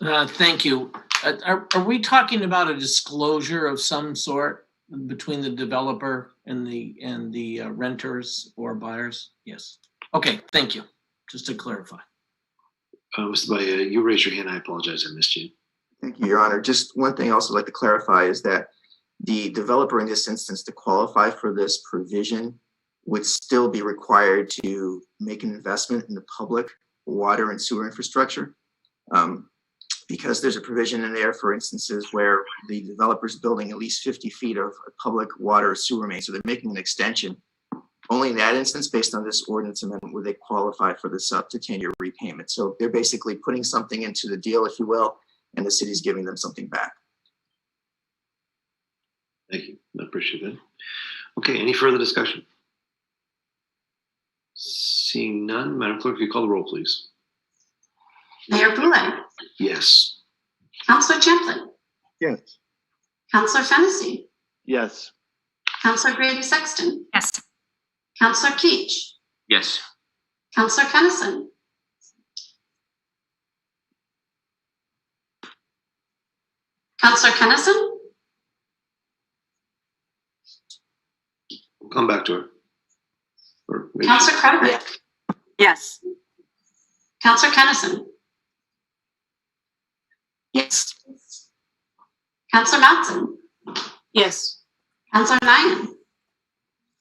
Thank you. Are we talking about a disclosure of some sort between the developer and the renters or buyers? Yes. Okay, thank you. Just to clarify. Mr. Baya, you raised your hand. I apologize. I missed you. Thank you, Your Honor. Just one thing I also like to clarify is that the developer in this instance, to qualify for this provision, would still be required to make an investment in the public water and sewer infrastructure. Because there's a provision in there for instances where the developer's building at least 50 feet of public water or sewer main. So they're making an extension. Only in that instance, based on this ordinance amendment, would they qualify for this up to 10-year repayment. So they're basically putting something into the deal, if you will, and the city's giving them something back. Thank you. I appreciate that. Okay, any further discussion? Seeing none, Madam Clerk, if you call the roll, please. Mayor Boulay, Yes. Councillor Champlin, Yes. Councillor Fennessy, Yes. Councillor Grady Sexton, Yes. Councillor Keach, Yes. Councillor Kennison, Councillor Kennison, We'll come back to her. Or maybe- Councillor Kretovic, Yes. Councillor Kennison, Yes. Councillor Matson, Yes. Councillor Nyan,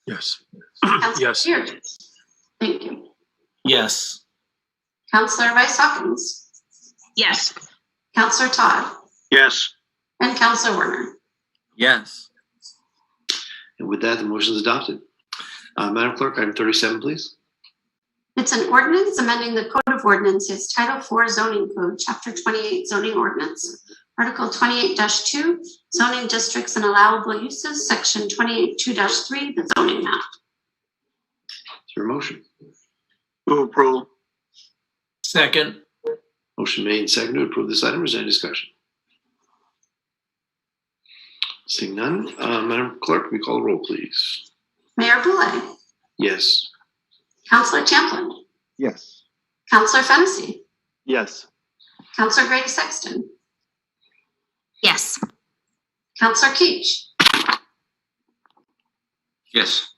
Yes. Councillor Yes. Pierce. Thank you. Yes. Councillor Rice Hawkins, Yes. Councillor Todd, Yes. and Councillor Werner. Yes. And with that, the motion is adopted. Madam Clerk, item 37, please. It's an ordinance amending the Code of Ordinances, Title 4 Zoning Code, Chapter 28 Zoning Ordinance, Article 28-2, Zoning Districts and Allowable Uses, Section 28-2-3, the zoning map. Is there a motion? Move approval. Second. Motion made and seconded to approve this item. Is there any discussion? Seeing none, Madam Clerk, we call the roll, please. Mayor Boulay, Yes. Councillor Champlin, Yes. Councillor Fennessy, Yes. Councillor Grady Sexton, Yes. Councillor Keach, Yes.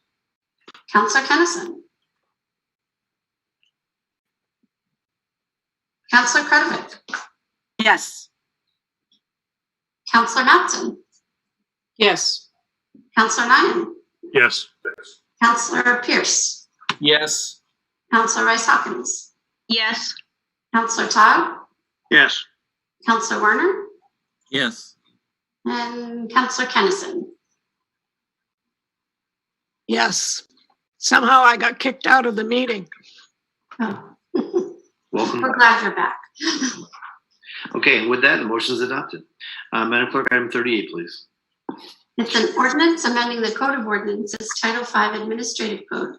Councillor Kennison, Councillor Kretovic, Yes. Councillor Matson, Yes. Councillor Nyan, Yes. Councillor Pierce, Yes. Councillor Rice Hawkins, Yes. Councillor Todd, Yes. Councillor Werner, Yes. and Councillor Kennison. Yes. Somehow I got kicked out of the meeting. Oh. Welcome. We're glad you're back. Okay, and with that, the motion is adopted. Madam Clerk, item 38, please. It's an ordinance amending the Code of Ordinances, Title 5 Administrative Code,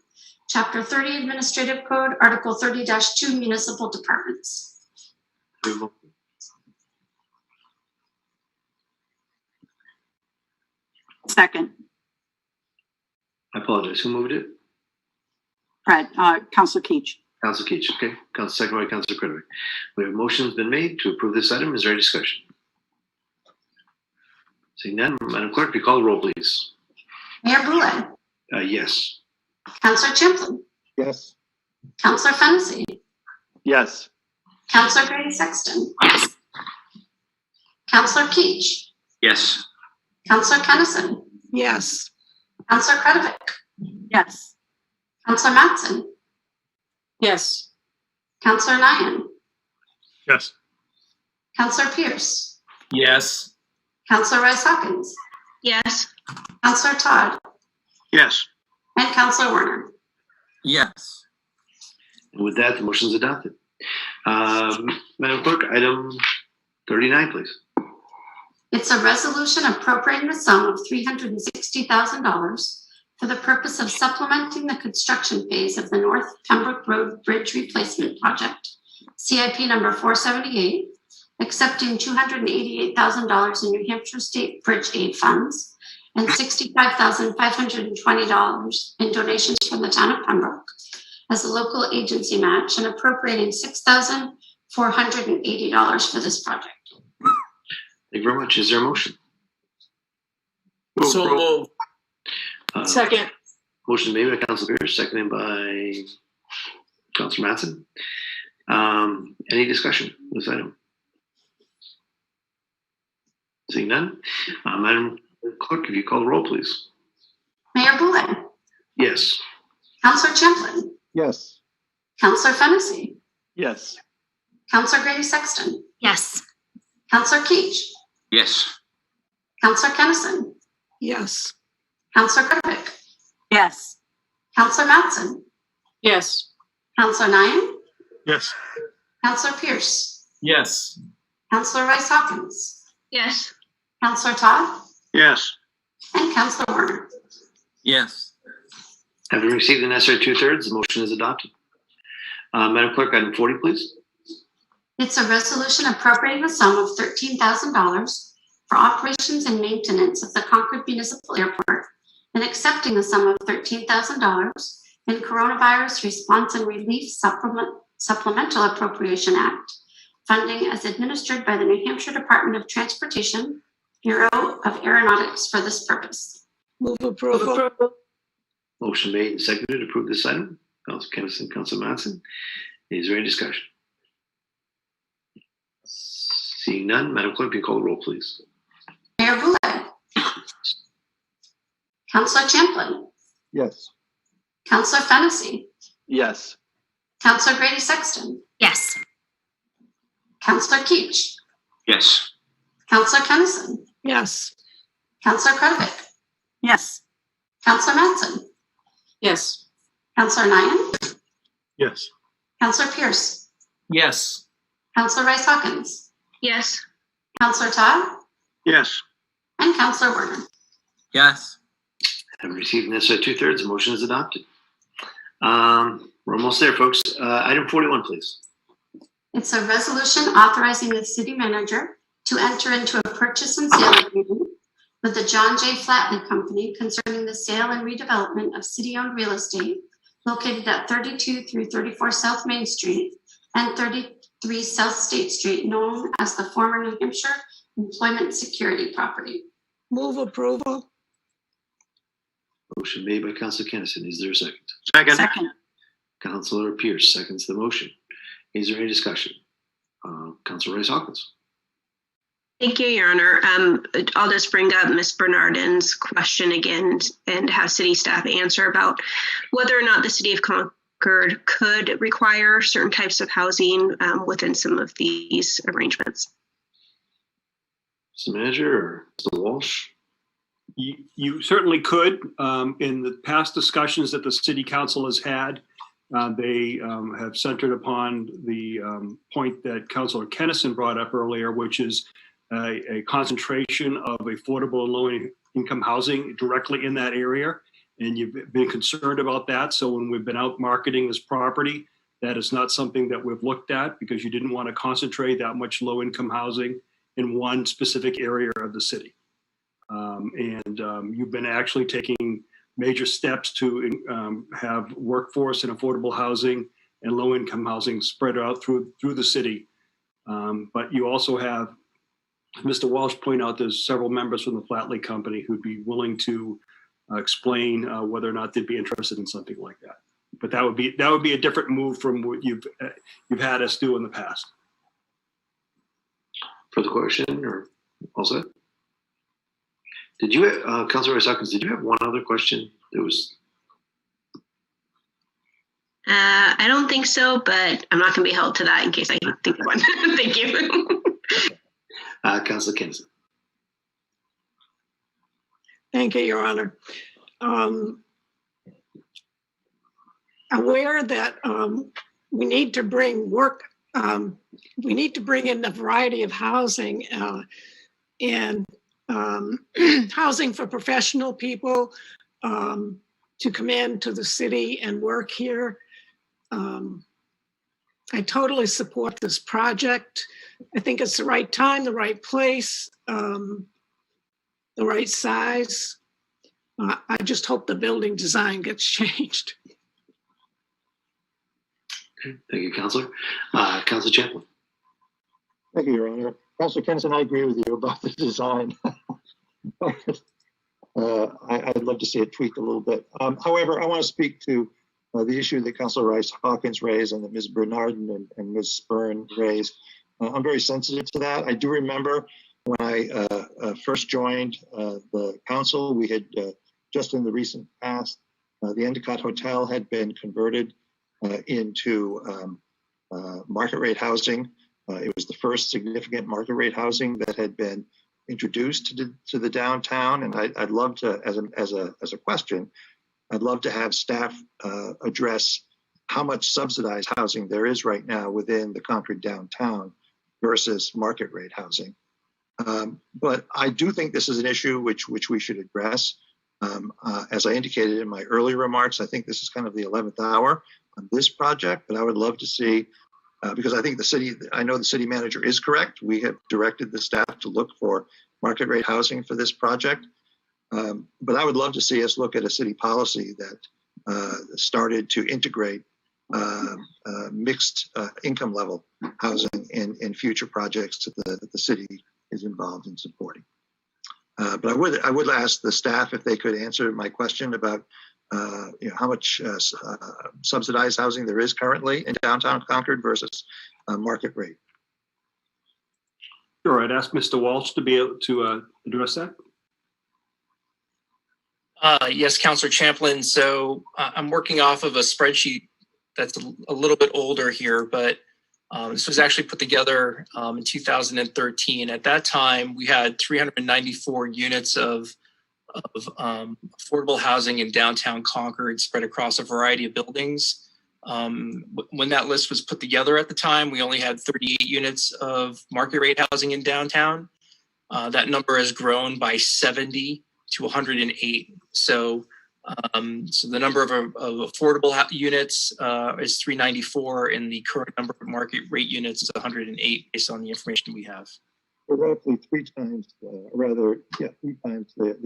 Chapter 30 Administrative Code, Article 30-2 Municipal Departments. Second. I apologize. Who moved it? Fred, Councillor Keach. Council Keach. Okay. Second by Councilor Kretovic. We have motions been made to approve this item. Is there any discussion? Seeing none, Madam Clerk, you call the roll, please. Mayor Boulay, Yes. Councillor Champlin, Yes. Councillor Fennessy, Yes. Councillor Grady Sexton, Yes. Councillor Keach, Yes. Councillor Kennison, Yes. Councillor Kretovic, Yes. Councillor Matson, Yes. Councillor Nyan, Yes. Councillor Pierce, Yes. Councillor Rice Hawkins, Yes. Councillor Todd, Yes. and Councillor Werner. Yes. And with that, the motion is adopted. Madam Clerk, item 39, please. It's a resolution appropriating the sum of $360,000 for the purpose of supplementing the construction phase of the North Pembroke Road Bridge Replacement Project, CIP number 478, accepting $288,000 in New Hampshire State Bridge Aid funds and $65,520 in donations from the town of Pembroke, as a local agency match and appropriating $6,480 for this project. Thank you very much. Is there a motion? So moved. Second. Motion made by Councilor Pierce, seconded by Councilor Matson. Any discussion on this item? Seeing none. Madam Clerk, if you call the roll, please. Mayor Boulay, Yes. Councilor Champlin, Yes. Councilor Fennessy, Yes. Councilor Grady Sexton, Yes. Councilor Keach, Yes. Councilor Kennison, Yes. Councilor Krivik, Yes. Councilor Matson, Yes. Councilor Nyan, Yes. Councilor Pierce, Yes. Councilor Rice Hawkins, Yes. Councilor Todd, Yes. and Councilor Warner. Yes. Having received the necessary 2/3, the motion is adopted. Madam Clerk, item 40, please. It's a resolution appropriating the sum of $13,000 for operations and maintenance of the Concord Municipal Airport and accepting the sum of $13,000 in Coronavirus Response and Relief Supplemental Appropriation Act, funding as administered by the New Hampshire Department of Transportation, Bureau of Aeronautics for this purpose. Move approval. Motion made and seconded to approve this item. Councilor Kennison, Councilor Matson. Is there any discussion? Seeing none, Madam Clerk, you call the roll, please. Mayor Boulay, Councilor Champlin, Yes. Councilor Fennessy, Yes. Councilor Grady Sexton, Yes. Councilor Keach, Yes. Councilor Kennison, Yes. Councilor Krivik, Yes. Councilor Matson, Yes. Councilor Nyan, Yes. Councilor Pierce, Yes. Councilor Rice Hawkins, Yes. Councilor Todd, Yes. and Councilor Warner. Yes. Having received the necessary 2/3, the motion is adopted. We're almost there, folks. Item 41, please. It's a resolution authorizing the city manager to enter into a purchase and sale agreement with the John J. Flatley Company concerning the sale and redevelopment of city-owned real estate located at 32 through 34 South Main Street and 33 South State Street, known as the former New Hampshire Employment Security Property. Move approval. Motion made by Councilor Kennison. Is there a second? Second. Second. Councilor Pierce seconds the motion. Is there any discussion? Councilor Rice Hawkins. Thank you, Your Honor. I'll just bring up Ms. Bernardin's question again and have city staff answer about whether or not the city of Concord could require certain types of housing within some of these arrangements. Mr. Manager or Mr. Walsh? You certainly could. In the past discussions that the city council has had, they have centered upon the point that Councilor Kennison brought up earlier, which is a concentration of affordable and low-income housing directly in that area. And you've been concerned about that. So when we've been out marketing this property, that is not something that we've looked at because you didn't want to concentrate that much low-income housing in one specific area of the city. You've been actually taking major steps to have workforce and affordable housing and low-income housing spread out through the city. But you also have, Mr. Walsh point out, there's several members from the Flatley Company who'd be willing to explain whether or not they'd be interested in something like that. But that would be a different move from what you've had us do in the past. Further question or also? Did you, Councilor Rice Hawkins, did you have one other question? There was. I don't think so, but I'm not going to be held to that in case I think of one. Thank you. Councilor Kennison. Thank you, Your Honor. Aware that we need to bring we need to bring in a variety of housing and housing for professional people to come into the city and work here. I totally support this project. I think it's the right time, the right place, the right size. I just hope the building design gets changed. Okay, thank you, Councilor. Councilor Champlin. Thank you, Your Honor. Councilor Kennison, I agree with you about the design. I'd love to see it tweaked a little bit. However, I want to speak to the issue that Councilor Rice Hawkins raised and that Ms. Bernardin and Ms. Spurn raised. I'm very sensitive to that. I do remember when I first joined the council, we had just in the recent past, the Endicott Hotel had been converted into market rate housing. It was the first significant market rate housing that had been introduced to the downtown, and I'd love to, as a question, I'd love to have staff address how much subsidized housing there is right now within the Concord downtown versus market rate housing. But I do think this is an issue which we should address. As I indicated in my earlier remarks, I think this is kind of the 11th hour on this project, but I would love to see, because I think I know the city manager is correct. We have directed the staff to look for market rate housing for this project. But I would love to see us look at a city policy that started to integrate mixed income level housing in future projects that the city is involved in supporting. But I would ask the staff if they could answer my question about how much subsidized housing there is currently in downtown Concord versus market rate. Sure, I'd ask Mr. Walsh to be able to address that. Yes, Councilor Champlin. So I'm working off of a spreadsheet that's a little bit older here, but this was actually put together in 2013. At that time, we had 394 units of affordable housing in downtown Concord spread across a variety of buildings. When that list was put together at the time, we only had 38 units of market rate housing in downtown. That number has grown by 70 to 108. So the number of affordable units is 394, and the current number of market rate units is 108 based on the information we have. Roughly three times the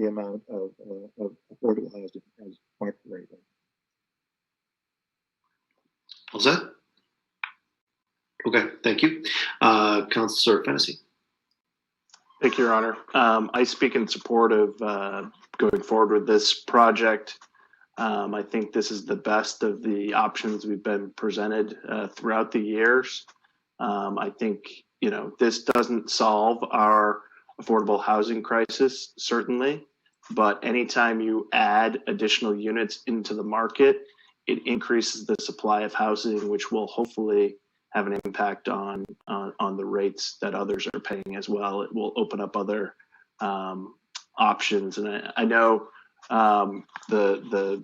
amount of affordable housing as market rate. What's that? Okay, thank you. Councilor Fennessy. Thank you, Your Honor. I speak in support of going forward with this project. I think this is the best of the options we've been presented throughout the years. I think, this doesn't solve our affordable housing crisis, certainly, but anytime you add additional units into the market, it increases the supply of housing, which will hopefully have an impact on the rates that others are paying as well. It will open up other options. And I know the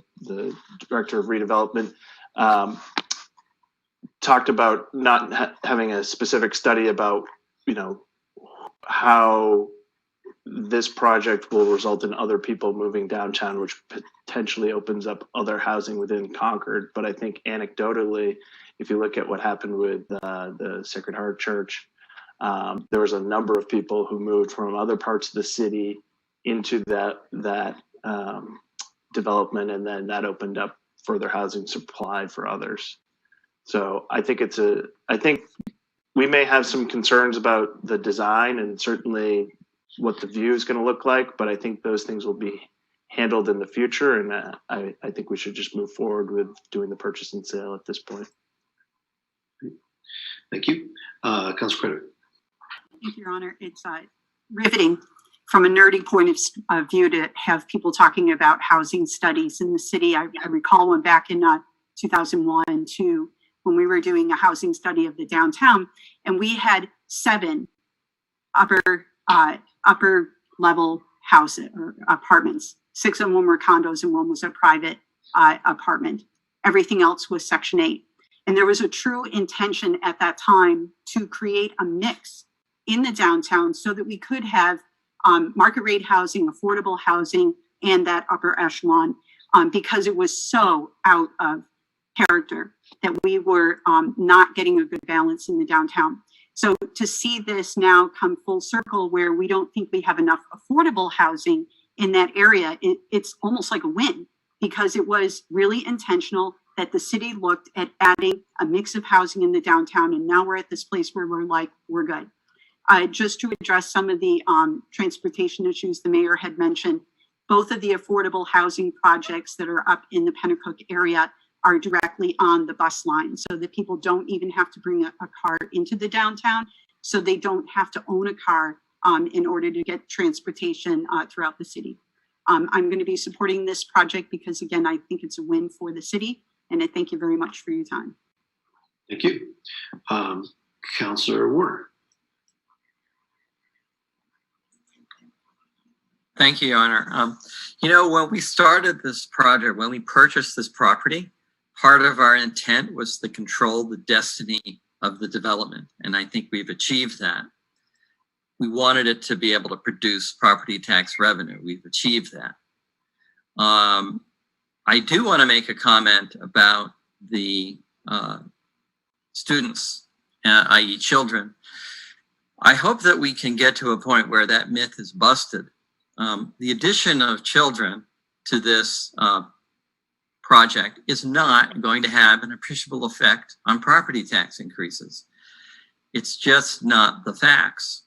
director of redevelopment talked about not having a specific study about, how this project will result in other people moving downtown, which potentially opens up other housing within Concord. But I think anecdotally, if you look at what happened with the Sacred Heart Church, there was a number of people who moved from other parts of the city into that development, and then that opened up further housing supply for others. So I think I think we may have some concerns about the design and certainly what the view is going to look like, but I think those things will be handled in the future, and I think we should just move forward with doing the purchase and sale at this point. Thank you. Councilor Credit. Thank you, Your Honor. It's riveting from a nerdy point of view to have people talking about housing studies in the city. I recall one back in 2001 too, when we were doing a housing study of the downtown, and we had 7 upper level houses or apartments. 6 of them were condos and 1 was a private apartment. Everything else was Section 8. And there was a true intention at that time to create a mix in the downtown so that we could have market rate housing, affordable housing, and that upper echelon, because it was so out of character that we were not getting a good balance in the downtown. So to see this now come full circle where we don't think we have enough affordable housing in that area, it's almost like a win, because it was really intentional that the city looked at adding a mix of housing in the downtown, and now we're at this place where we're like, we're good. Just to address some of the transportation issues the mayor had mentioned, both of the affordable housing projects that are up in the Pennacook area are directly on the bus line, so that people don't even have to bring a car into the downtown, so they don't have to own a car in order to get transportation throughout the city. I'm going to be supporting this project because, again, I think it's a win for the city, and I thank you very much for your time. Thank you. Councilor Warner. Thank you, Your Honor. When we started this project, when we purchased this property, part of our intent was to control the destiny of the development, and I think we've achieved that. We wanted it to be able to produce property tax revenue. We've achieved that. I do want to make a comment about the students, i.e. children. I hope that we can get to a point where that myth is busted. The addition of children to this project is not going to have an appreciable effect on property tax increases. It's just not the facts.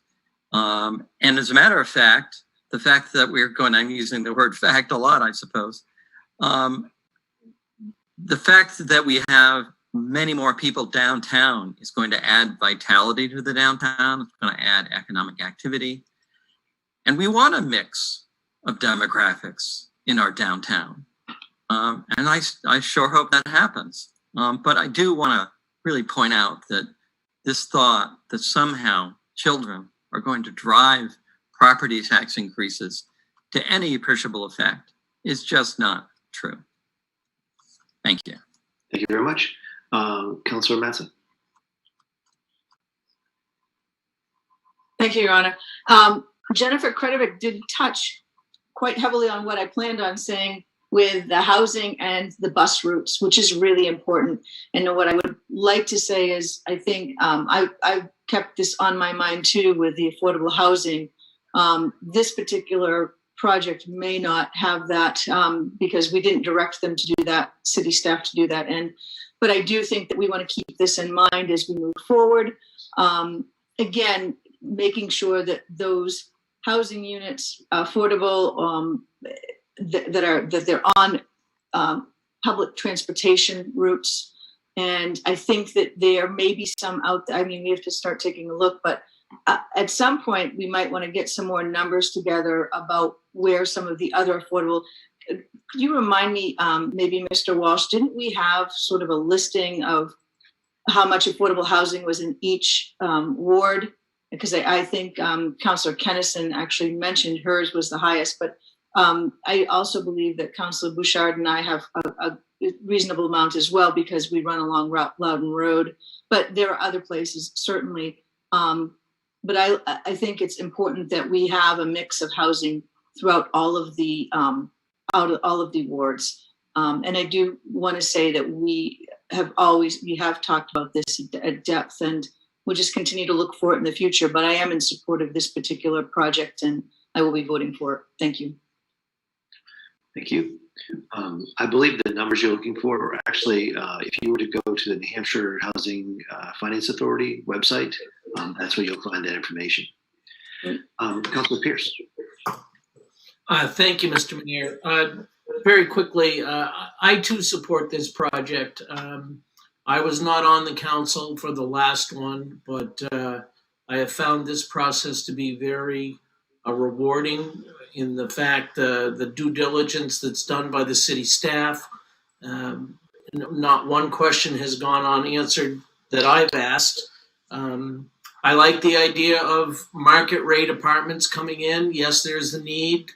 And as a matter of fact, the fact that I'm using the word fact a lot, I suppose. The fact that we have many more people downtown is going to add vitality to the downtown. It's going to add economic activity. And we want a mix of demographics in our downtown. And I sure hope that happens. But I do want to really point out that this thought that somehow children are going to drive property tax increases to any appreciable effect is just not true. Thank you. Thank you very much. Councilor Matson. Thank you, Your Honor. Jennifer Kretovic did touch quite heavily on what I planned on saying with the housing and the bus routes, which is really important. And what I would like to say is, I think I kept this on my mind too with the affordable housing. This particular project may not have that because we didn't direct them to do that, city staff to do that. But I do think that we want to keep this in mind as we move forward. Again, making sure that those housing units, affordable, that they're on public transportation routes. And I think that there may be some out there. I mean, we have to start taking a look, but at some point we might want to get some more numbers together about where some of the other affordable. Could you remind me, maybe Mr. Walsh, didn't we have sort of a listing of how much affordable housing was in each ward? Because I think Councillor Kennison actually mentioned hers was the highest, but I also believe that Councillor Bouchard and I have a reasonable amount as well because we run along Loudon Road, but there are other places certainly. But I think it's important that we have a mix of housing throughout all of the wards. And I do want to say that we have talked about this at depth, and we'll just continue to look for it in the future. But I am in support of this particular project, and I will be voting for it. Thank you. Thank you. I believe the numbers you're looking for are actually, if you were to go to the New Hampshire Housing Finance Authority website, that's where you'll find that information. Councilor Pierce. Thank you, Mr. Mayor. Very quickly, I too support this project. I was not on the council for the last one, but I have found this process to be very rewarding in the fact the due diligence that's done by the city staff. Not one question has gone unanswered that I've asked. I like the idea of market rate apartments coming in. Yes, there's the need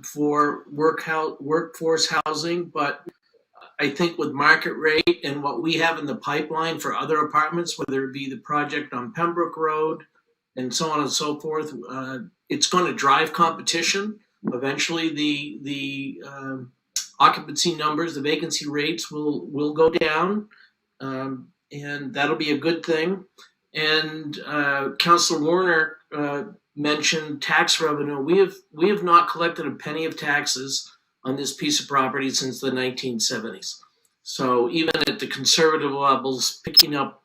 for workforce housing, but I think with market rate and what we have in the pipeline for other apartments, whether it be the project on Pembroke Road and so on and so forth, it's going to drive competition. Eventually, the occupancy numbers, the vacancy rates will go down, and that'll be a good thing. And Councilor Warner mentioned tax revenue. We have not collected a penny of taxes on this piece of property since the 1970s. So even at the conservative levels, picking up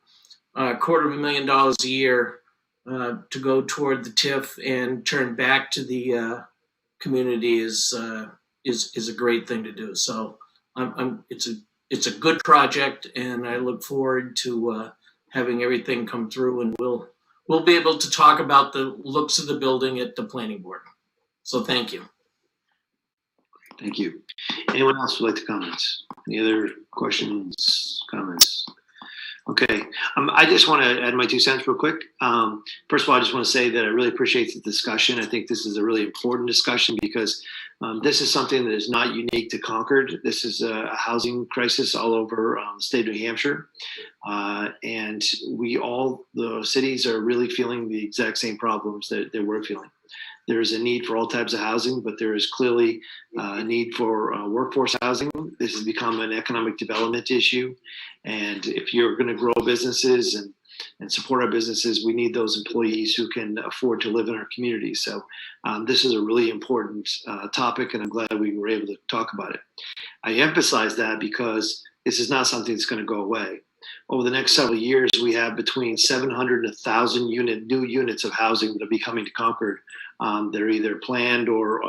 $250,000 a year to go toward the TIF and turn back to the community is a great thing to do. So it's a good project, and I look forward to having everything come through, and we'll be able to talk about the looks of the building at the planning board. So thank you. Thank you. Anyone else would like to comment? Any other questions, comments? Okay, I just want to add my 2 cents real quick. First of all, I just want to say that I really appreciate the discussion. I think this is a really important discussion because this is something that is not unique to Concord. This is a housing crisis all over the state of New Hampshire. And the cities are really feeling the exact same problems that we're feeling. There is a need for all types of housing, but there is clearly a need for workforce housing. This has become an economic development issue. And if you're going to grow businesses and support our businesses, we need those employees who can afford to live in our communities. So this is a really important topic, and I'm glad we were able to talk about it. I emphasize that because this is not something that's going to go away. Over the next several years, we have between 700 and 1,000 new units of housing that will be coming to Concord that are either planned or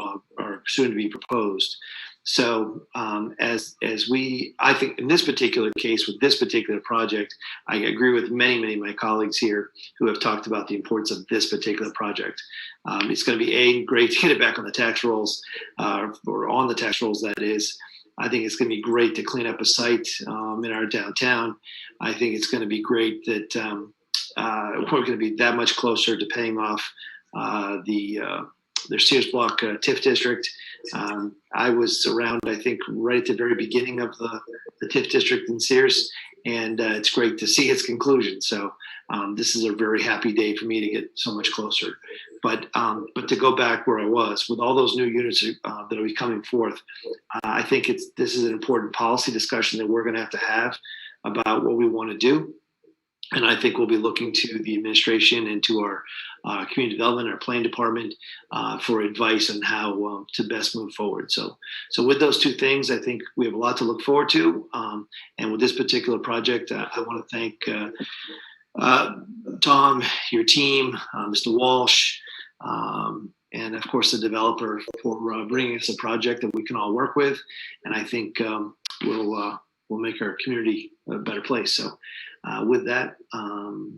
soon to be proposed. So I think in this particular case, with this particular project, I agree with many of my colleagues here who have talked about the importance of this particular project. It's going to be great to get it back on the tax rolls, or on the tax rolls, that is. I think it's going to be great to clean up a site in our downtown. I think it's going to be great that we're going to be that much closer to paying off their Sears Block TIF district. I was around, I think, right at the very beginning of the TIF district in Sears, and it's great to see its conclusion. So this is a very happy day for me to get so much closer. But to go back where I was, with all those new units that will be coming forth, I think this is an important policy discussion that we're going to have about what we want to do. And I think we'll be looking to the administration and to our community development, our planning department, for advice on how to best move forward. So with those 2 things, I think we have a lot to look forward to. And with this particular project, I want to thank Tom, your team, Mr. Walsh, and of course the developer for bringing us a project that we can all work with. And I think we'll make our community a better place. So with that,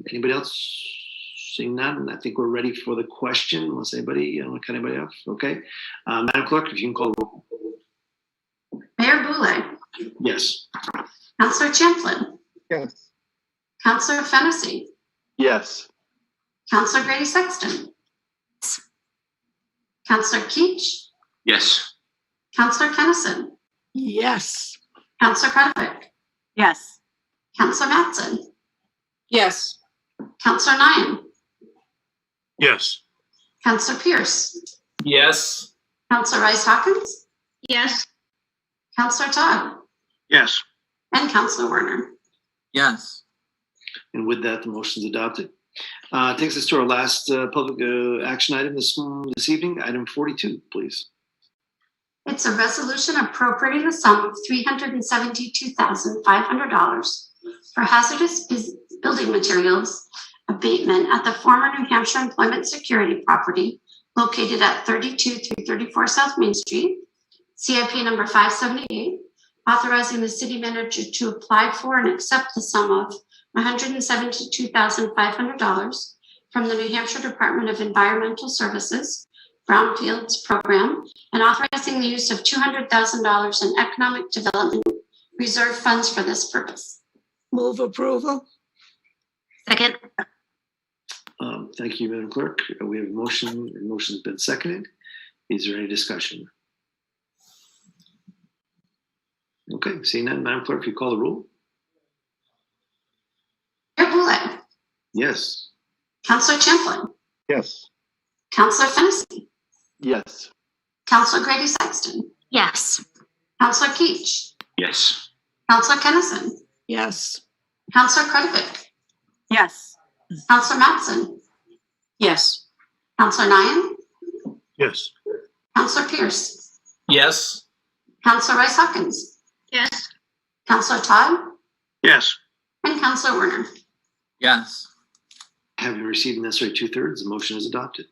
anybody else? Seeing none, I think we're ready for the question. Unless anybody else? Okay. Madam Clerk, if you can call the roll. Mayor Boulay. Yes. Councillor Champlin. Yes. Councillor Fennessy. Yes. Councillor Grady Sexton. Councillor Keach. Yes. Councillor Kennison. Yes. Councillor Kretovic. Yes. Councillor Mattson. Yes. Councillor Nyan. Yes. Councillor Pierce. Yes. Councillor Rice Hawkins. Yes. Councillor Todd. Yes. And Councillor Werner. Yes. And with that, the motion is adopted. Takes us to our last public action item this evening, item 42, please. It's a resolution appropriating the sum of $372,500 for hazardous building materials abatement at the former New Hampshire Employment Security property located at 32 through 34 South Main Street, CIP number 578, authorizing the city manager to apply for and accept the sum of $172,500 from the New Hampshire Department of Environmental Services Brownfields Program, and authorizing the use of $200,000 in economic development reserve funds for this purpose. Move approval. Second. Thank you, Madam Clerk. We have a motion. The motion's been seconded. Is there any discussion? Okay, seeing none, Madam Clerk, if you call the roll. Mayor Boulay. Yes. Councillor Champlin. Yes. Councillor Fennessy. Yes. Councillor Grady Sexton. Yes. Councillor Keach. Yes. Councillor Kennison. Yes. Councillor Kretovic. Yes. Councillor Mattson. Yes. Councillor Nyan. Yes. Councillor Pierce. Yes. Councillor Rice Hawkins. Yes. Counselor Todd, Yes. and Counselor Werner. Yes. Having received the necessary 2/3, the motion is adopted.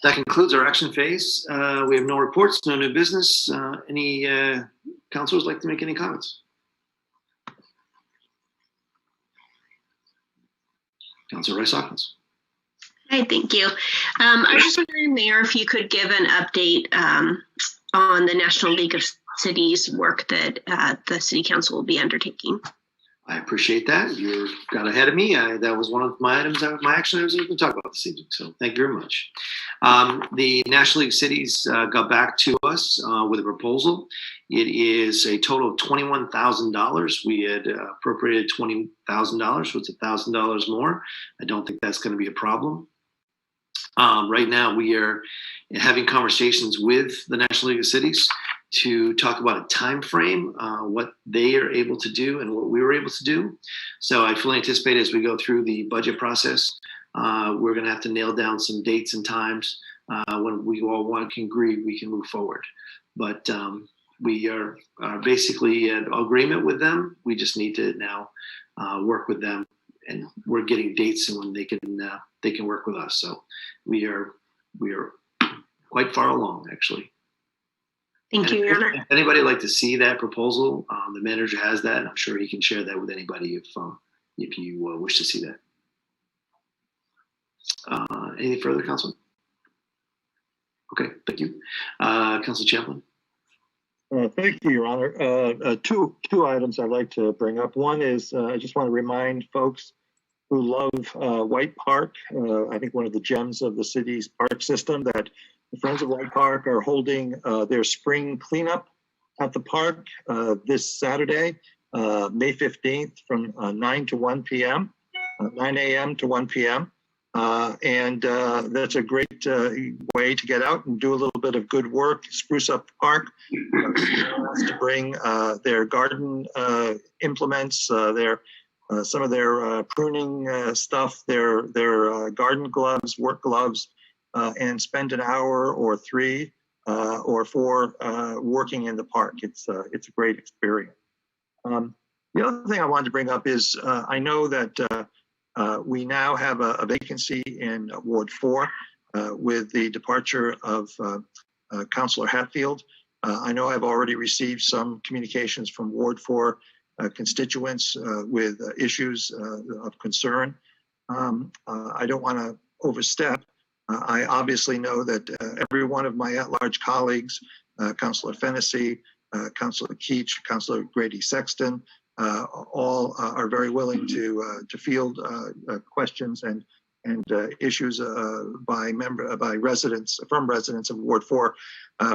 That concludes our action phase. We have no reports, no new business. Any counselors like to make any comments? Counselor Rice-Hawkins. Hi, thank you. I was just wondering, Mayor, if you could give an update on the National League of Cities work that the City Council will be undertaking. I appreciate that. You got ahead of me. That was one of my items, my action items I was going to talk about this evening. So thank you very much. The National League of Cities got back to us with a proposal. It is a total of $21,000. We had appropriated $20,000, so it's $1,000 more. I don't think that's going to be a problem. Right now, we are having conversations with the National League of Cities to talk about a time frame, what they are able to do and what we were able to do. So I fully anticipate as we go through the budget process, we're going to have to nail down some dates and times when we all can agree we can move forward. But we are basically in agreement with them. We just need to now work with them, and we're getting dates and when they can work with us. So we are quite far along, actually. Thank you, Your Honor. If anybody would like to see that proposal, the manager has that, and I'm sure he can share that with anybody if you wish to see that. Any further, Council? Okay, thank you. Council Champlin. Thank you, Your Honor. Two items I'd like to bring up. One is I just want to remind folks who love White Park, I think one of the gems of the city's park system, that the Friends of White Park are holding their spring cleanup at the park this Saturday, May 15th from 9 to 1 p.m., 9 a.m. to 1 p.m. And that's a great way to get out and do a little bit of good work, spruce up the park, to bring their garden implements, some of their pruning stuff, their garden gloves, work gloves, and spend an hour or 3 or 4 working in the park. It's a great experience. The other thing I wanted to bring up is I know that we now have a vacancy in Ward 4 with the departure of Councilor Hatfield. I know I've already received some communications from Ward 4 constituents with issues of concern. I don't want to overstep. I obviously know that every one of my at-large colleagues, Councilor Fennessy, Councilor Keach, Councilor Grady Sexton, all are very willing to field questions and issues by residents of Ward 4.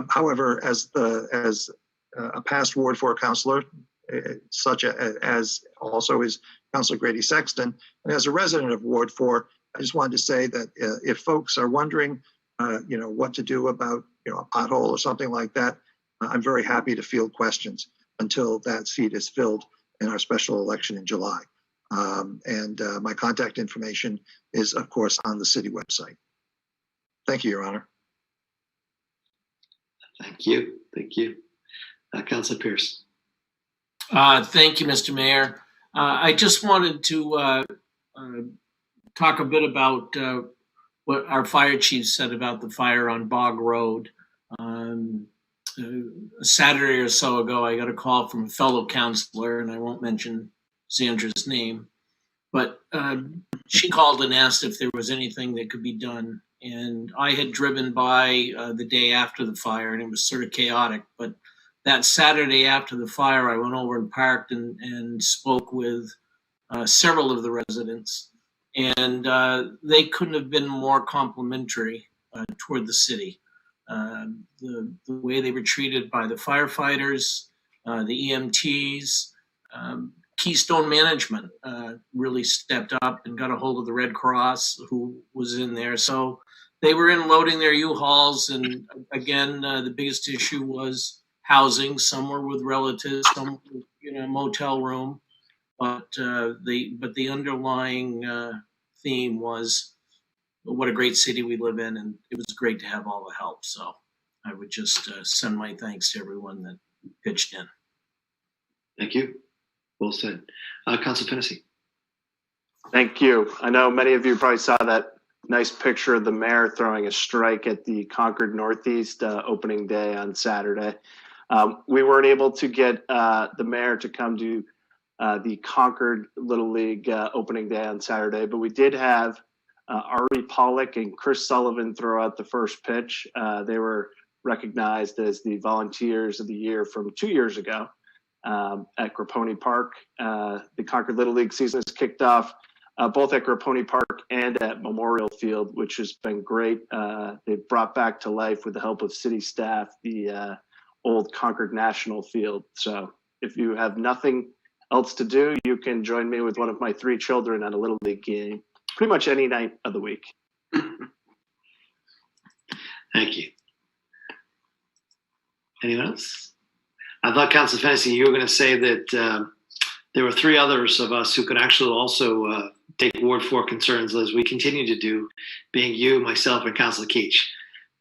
However, as a past Ward 4 councilor, such as also is Councilor Grady Sexton, and as a resident of Ward 4, I just wanted to say that if folks are wondering, what to do about, a pothole or something like that, I'm very happy to field questions until that seat is filled in our special election in July. And my contact information is, of course, on the city website. Thank you, Your Honor. Thank you. Thank you. Councilor Pierce. Thank you, Mr. Mayor. I just wanted to talk a bit about what our fire chief said about the fire on Bog Road. A Saturday or so ago, I got a call from a fellow councilor, and I won't mention Sandra's name, but she called and asked if there was anything that could be done. And I had driven by the day after the fire, and it was sort of chaotic. But that Saturday after the fire, I went over and parked and spoke with several of the residents. And they couldn't have been more complimentary toward the city. The way they were treated by the firefighters, the EMTs, Keystone Management really stepped up and got a hold of the Red Cross who was in there. So they were in loading their U-Hauls. And again, the biggest issue was housing. Some were with relatives, some were in a motel room. But the underlying theme was what a great city we live in, and it was great to have all the help. So I would just send my thanks to everyone that pitched in. Thank you. Well said. Council Fennessy. Thank you. I know many of you probably saw that nice picture of the mayor throwing a strike at the Concord Northeast opening day on Saturday. We weren't able to get the mayor to come to the Concord Little League opening day on Saturday, but we did have Ari Pollock and Chris Sullivan throw out the first pitch. They were recognized as the Volunteers of the Year from 2 years ago at Grapponi Park. The Concord Little League season has kicked off both at Grapponi Park and at Memorial Field, which has been great. They've brought back to life, with the help of city staff, the old Concord National Field. So if you have nothing else to do, you can join me with one of my 3 children at a Little League game pretty much any night of the week. Thank you. Anyone else? I thought, Council Fennessy, you were going to say that there were 3 others of us who could actually also take Ward 4 concerns as we continue to do, being you, myself, and Councilor Keach.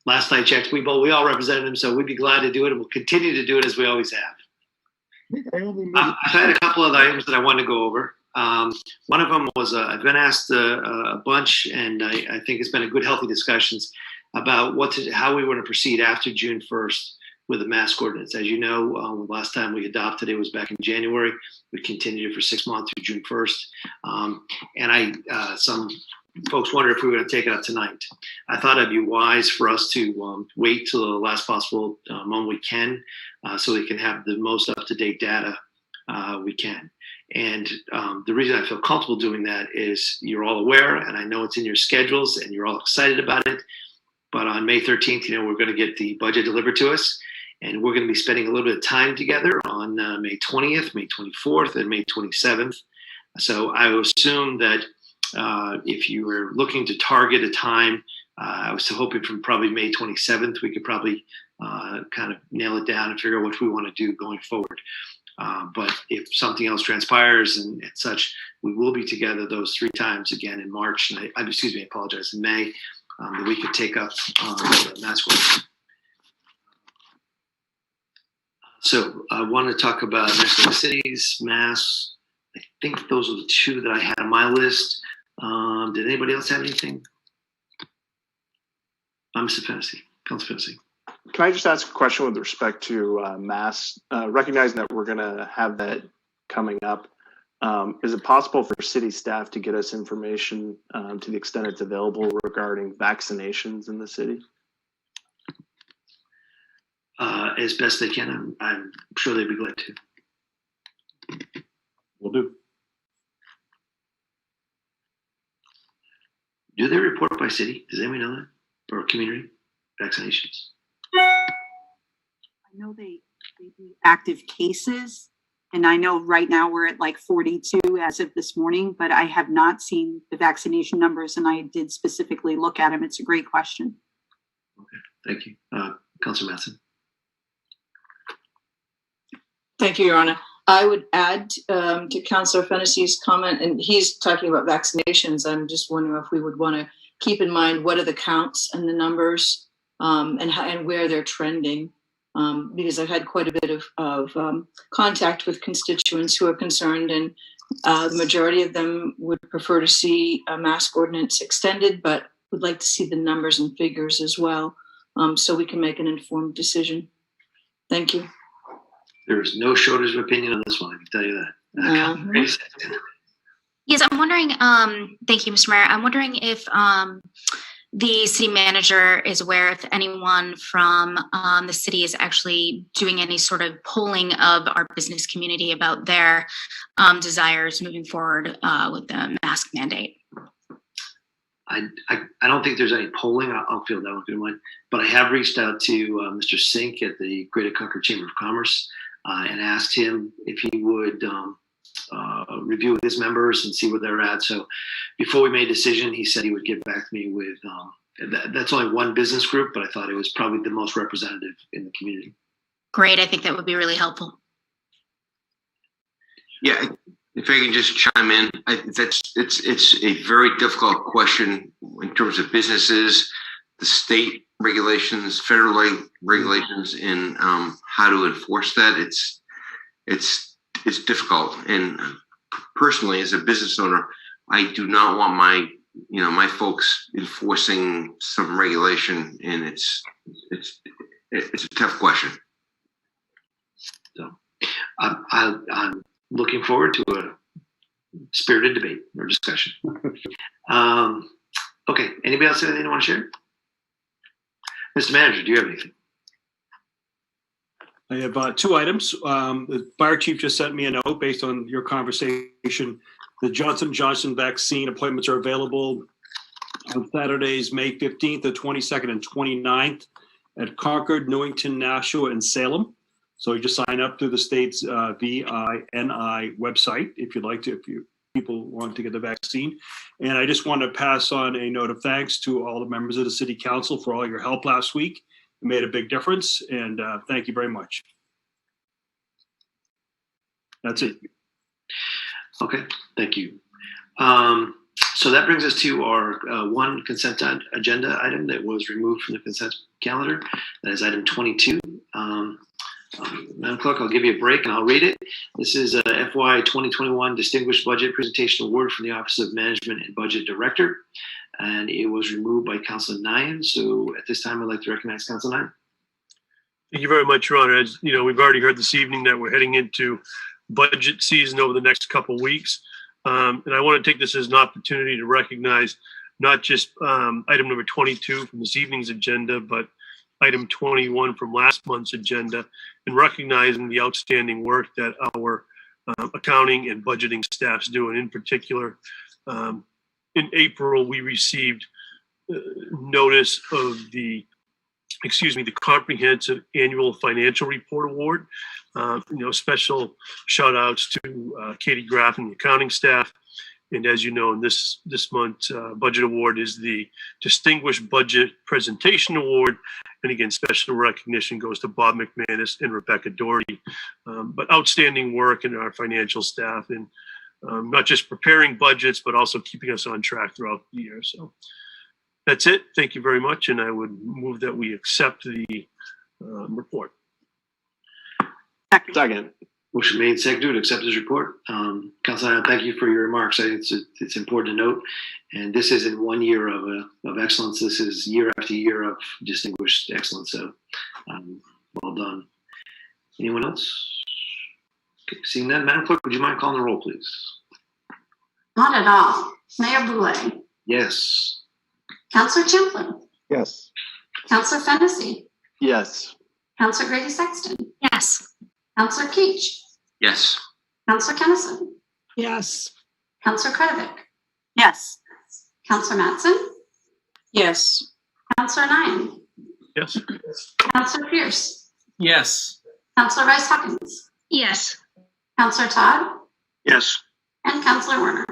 Last I checked, we all represented him, so we'd be glad to do it, and we'll continue to do it as we always have. I had a couple of items that I wanted to go over. One of them was I've been asked a bunch, and I think it's been a good, healthy discussions about how we want to proceed after June 1st with the mask ordinance. As you know, last time we adopted it was back in January. We continued it for 6 months through June 1st. And some folks wonder if we were going to take it out tonight. I thought it'd be wise for us to wait till the last possible moment we can, so we can have the most up-to-date data we can. And the reason I feel comfortable doing that is you're all aware, and I know it's in your schedules, and you're all excited about it. But on May 13th, we're going to get the budget delivered to us, and we're going to be spending a little bit of time together on May 20th, May 24th, and May 27th. So I would assume that if you were looking to target a time, I was hoping from probably May 27th, we could probably kind of nail it down and figure out what we want to do going forward. But if something else transpires and such, we will be together those 3 times again in March. And I apologize, in May, that we could take up the mask ordinance. So I want to talk about next to the cities, masks. I think those are the 2 that I had on my list. Did anybody else have anything? Mr. Fennessy, Council Fennessy. Can I just ask a question with respect to masks? Recognizing that we're going to have that coming up, is it possible for city staff to get us information to the extent it's available regarding vaccinations in the city? As best they can. I'm sure they'd be glad to. Will do. Do they report by city? Does anybody know that? Or community vaccinations? I know they do active cases, and I know right now we're at like 42 as of this morning, but I have not seen the vaccination numbers, and I did specifically look at them. It's a great question. Okay, thank you. Councilor Matson. Thank you, Your Honor. I would add to Councilor Fennessy's comment, and he's talking about vaccinations. I'm just wondering if we would want to keep in mind what are the counts and the numbers and where they're trending, because I've had quite a bit of contact with constituents who are concerned, and the majority of them would prefer to see a mask ordinance extended, but would like to see the numbers and figures as well, so we can make an informed decision. Thank you. There is no shortage of opinion on this one, I can tell you that. Yes, I'm wondering, thank you, Mr. Mayor. I'm wondering if the city manager is aware if anyone from the city is actually doing any sort of polling of our business community about their desires moving forward with the mask mandate. I don't think there's any polling. I'll field that one if you don't mind. But I have reached out to Mr. Sink at the Greater Concord Chamber of Commerce and asked him if he would review with his members and see where they're at. So before we made a decision, he said he would get back to me with, that's only one business group, but I thought it was probably the most representative in the community. Great. I think that would be really helpful. Yeah, if I can just chime in, it's a very difficult question in terms of businesses, the state regulations, federal regulations, and how to enforce that. It's it's difficult. And personally, as a business owner, I do not want my folks enforcing some regulation, and it's a tough question. So I'm looking forward to a spirited debate or discussion. Okay, anybody else have anything they want to share? Mr. Manager, do you have anything? I have two items. The fire chief just sent me a note based on your conversation. The Johnson & Johnson vaccine appointments are available on Saturdays, May 15th, the 22nd, and 29th at Concord, Newington, Nashua, and Salem. So you just sign up through the state's VINI website if you'd like to, if people want to get the vaccine. And I just want to pass on a note of thanks to all the members of the City Council for all your help last week. It made a big difference, and thank you very much. That's it. Okay, thank you. So that brings us to our one consent agenda item that was removed from the consent calendar. That is item 22. Madam Clerk, I'll give you a break and I'll read it. This is a FY 2021 Distinguished Budget Presentation Award from the Office of Management and Budget Director. And it was removed by Councilor Nyan. So at this time, I'd like to recognize Councilor Nyan. Thank you very much, Your Honor. As you know, we've already heard this evening that we're heading into budget season over the next couple of weeks. And I want to take this as an opportunity to recognize not just item number 22 from this evening's agenda, but item 21 from last month's agenda, and recognizing the outstanding work that our accounting and budgeting staffs do. And in particular, in April, we received notice of the Comprehensive Annual Financial Report Award. Special shout outs to Katie Graff and the accounting staff. And as you know, in this month's budget award is the Distinguished Budget Presentation Award. And again, special recognition goes to Bob McManus and Rebecca Doherty. But outstanding work in our financial staff, and not just preparing budgets, but also keeping us on track throughout the year. So that's it. Thank you very much. And I would move that we accept the report. Second. Motion made, seconded to accept this report. Councilor, thank you for your remarks. I think it's important to note. And this isn't 1 year of excellence. This is year after year of distinguished excellence. So well done. Anyone else? Okay, seeing none, Madam Clerk, would you mind calling the roll, please? Not at all. Mayor Boulay. Yes. Councilor Champlin. Yes. Councilor Fennessy. Yes. Councilor Grady Sexton. Yes. Councilor Keach. Yes. Councilor Kennison. Yes. Councilor Kretovic. Yes. Councilor Mattson. Yes. Councilor Nyan. Yes. Councilor Pierce. Yes. Councilor Rice Huckins. Yes. Councilor Todd. Yes. And Councilor Werner.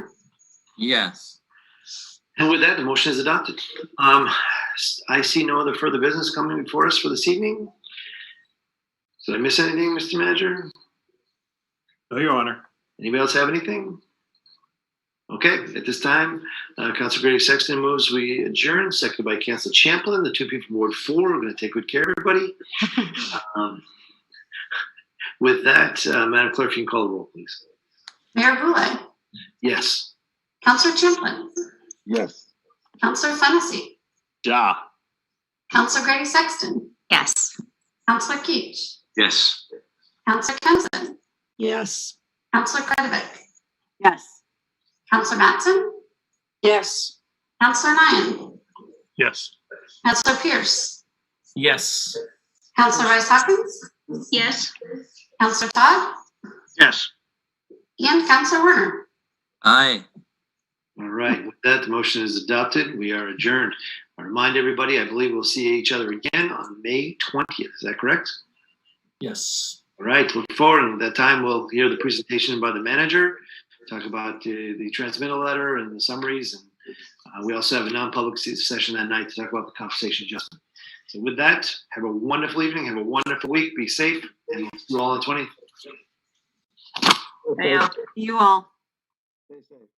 Yes. And with that, the motion is adopted. I see no other further business coming before us for this evening. Did I miss anything, Mr. Manager? No, Your Honor. Anybody else have anything? Okay, at this time, Councilor Grady Sexton moves we adjourn, seconded by Councilor Champlin, the two people from Ward 4. We're going to take good care of everybody. With that, Madam Clerk, you can call the roll, please. Mayor Boulay. Yes. Councilor Champlin. Yes. Councilor Fennessy. Ja. Councilor Grady Sexton. Yes. Councilor Keach. Yes. Councilor Kennison. Yes. Councilor Kretovic. Yes. Councilor Mattson. Yes. Councilor Nyan. Yes. Councilor Pierce. Yes. Councilor Rice Huckins. Yes. Councilor Todd. Yes. And Councilor Werner. Aye. All right, with that, the motion is adopted. We are adjourned. I remind everybody, I believe we'll see each other again on May 20th. Is that correct? Yes. All right, look forward. And at that time, we'll hear the presentation by the manager, talk about the transmittal letter and the summaries. And we also have a non-public session that night to talk about the compensation adjustment. So with that, have a wonderful evening. Have a wonderful week. Be safe. And we'll see you all on 20th. You all. Stay safe.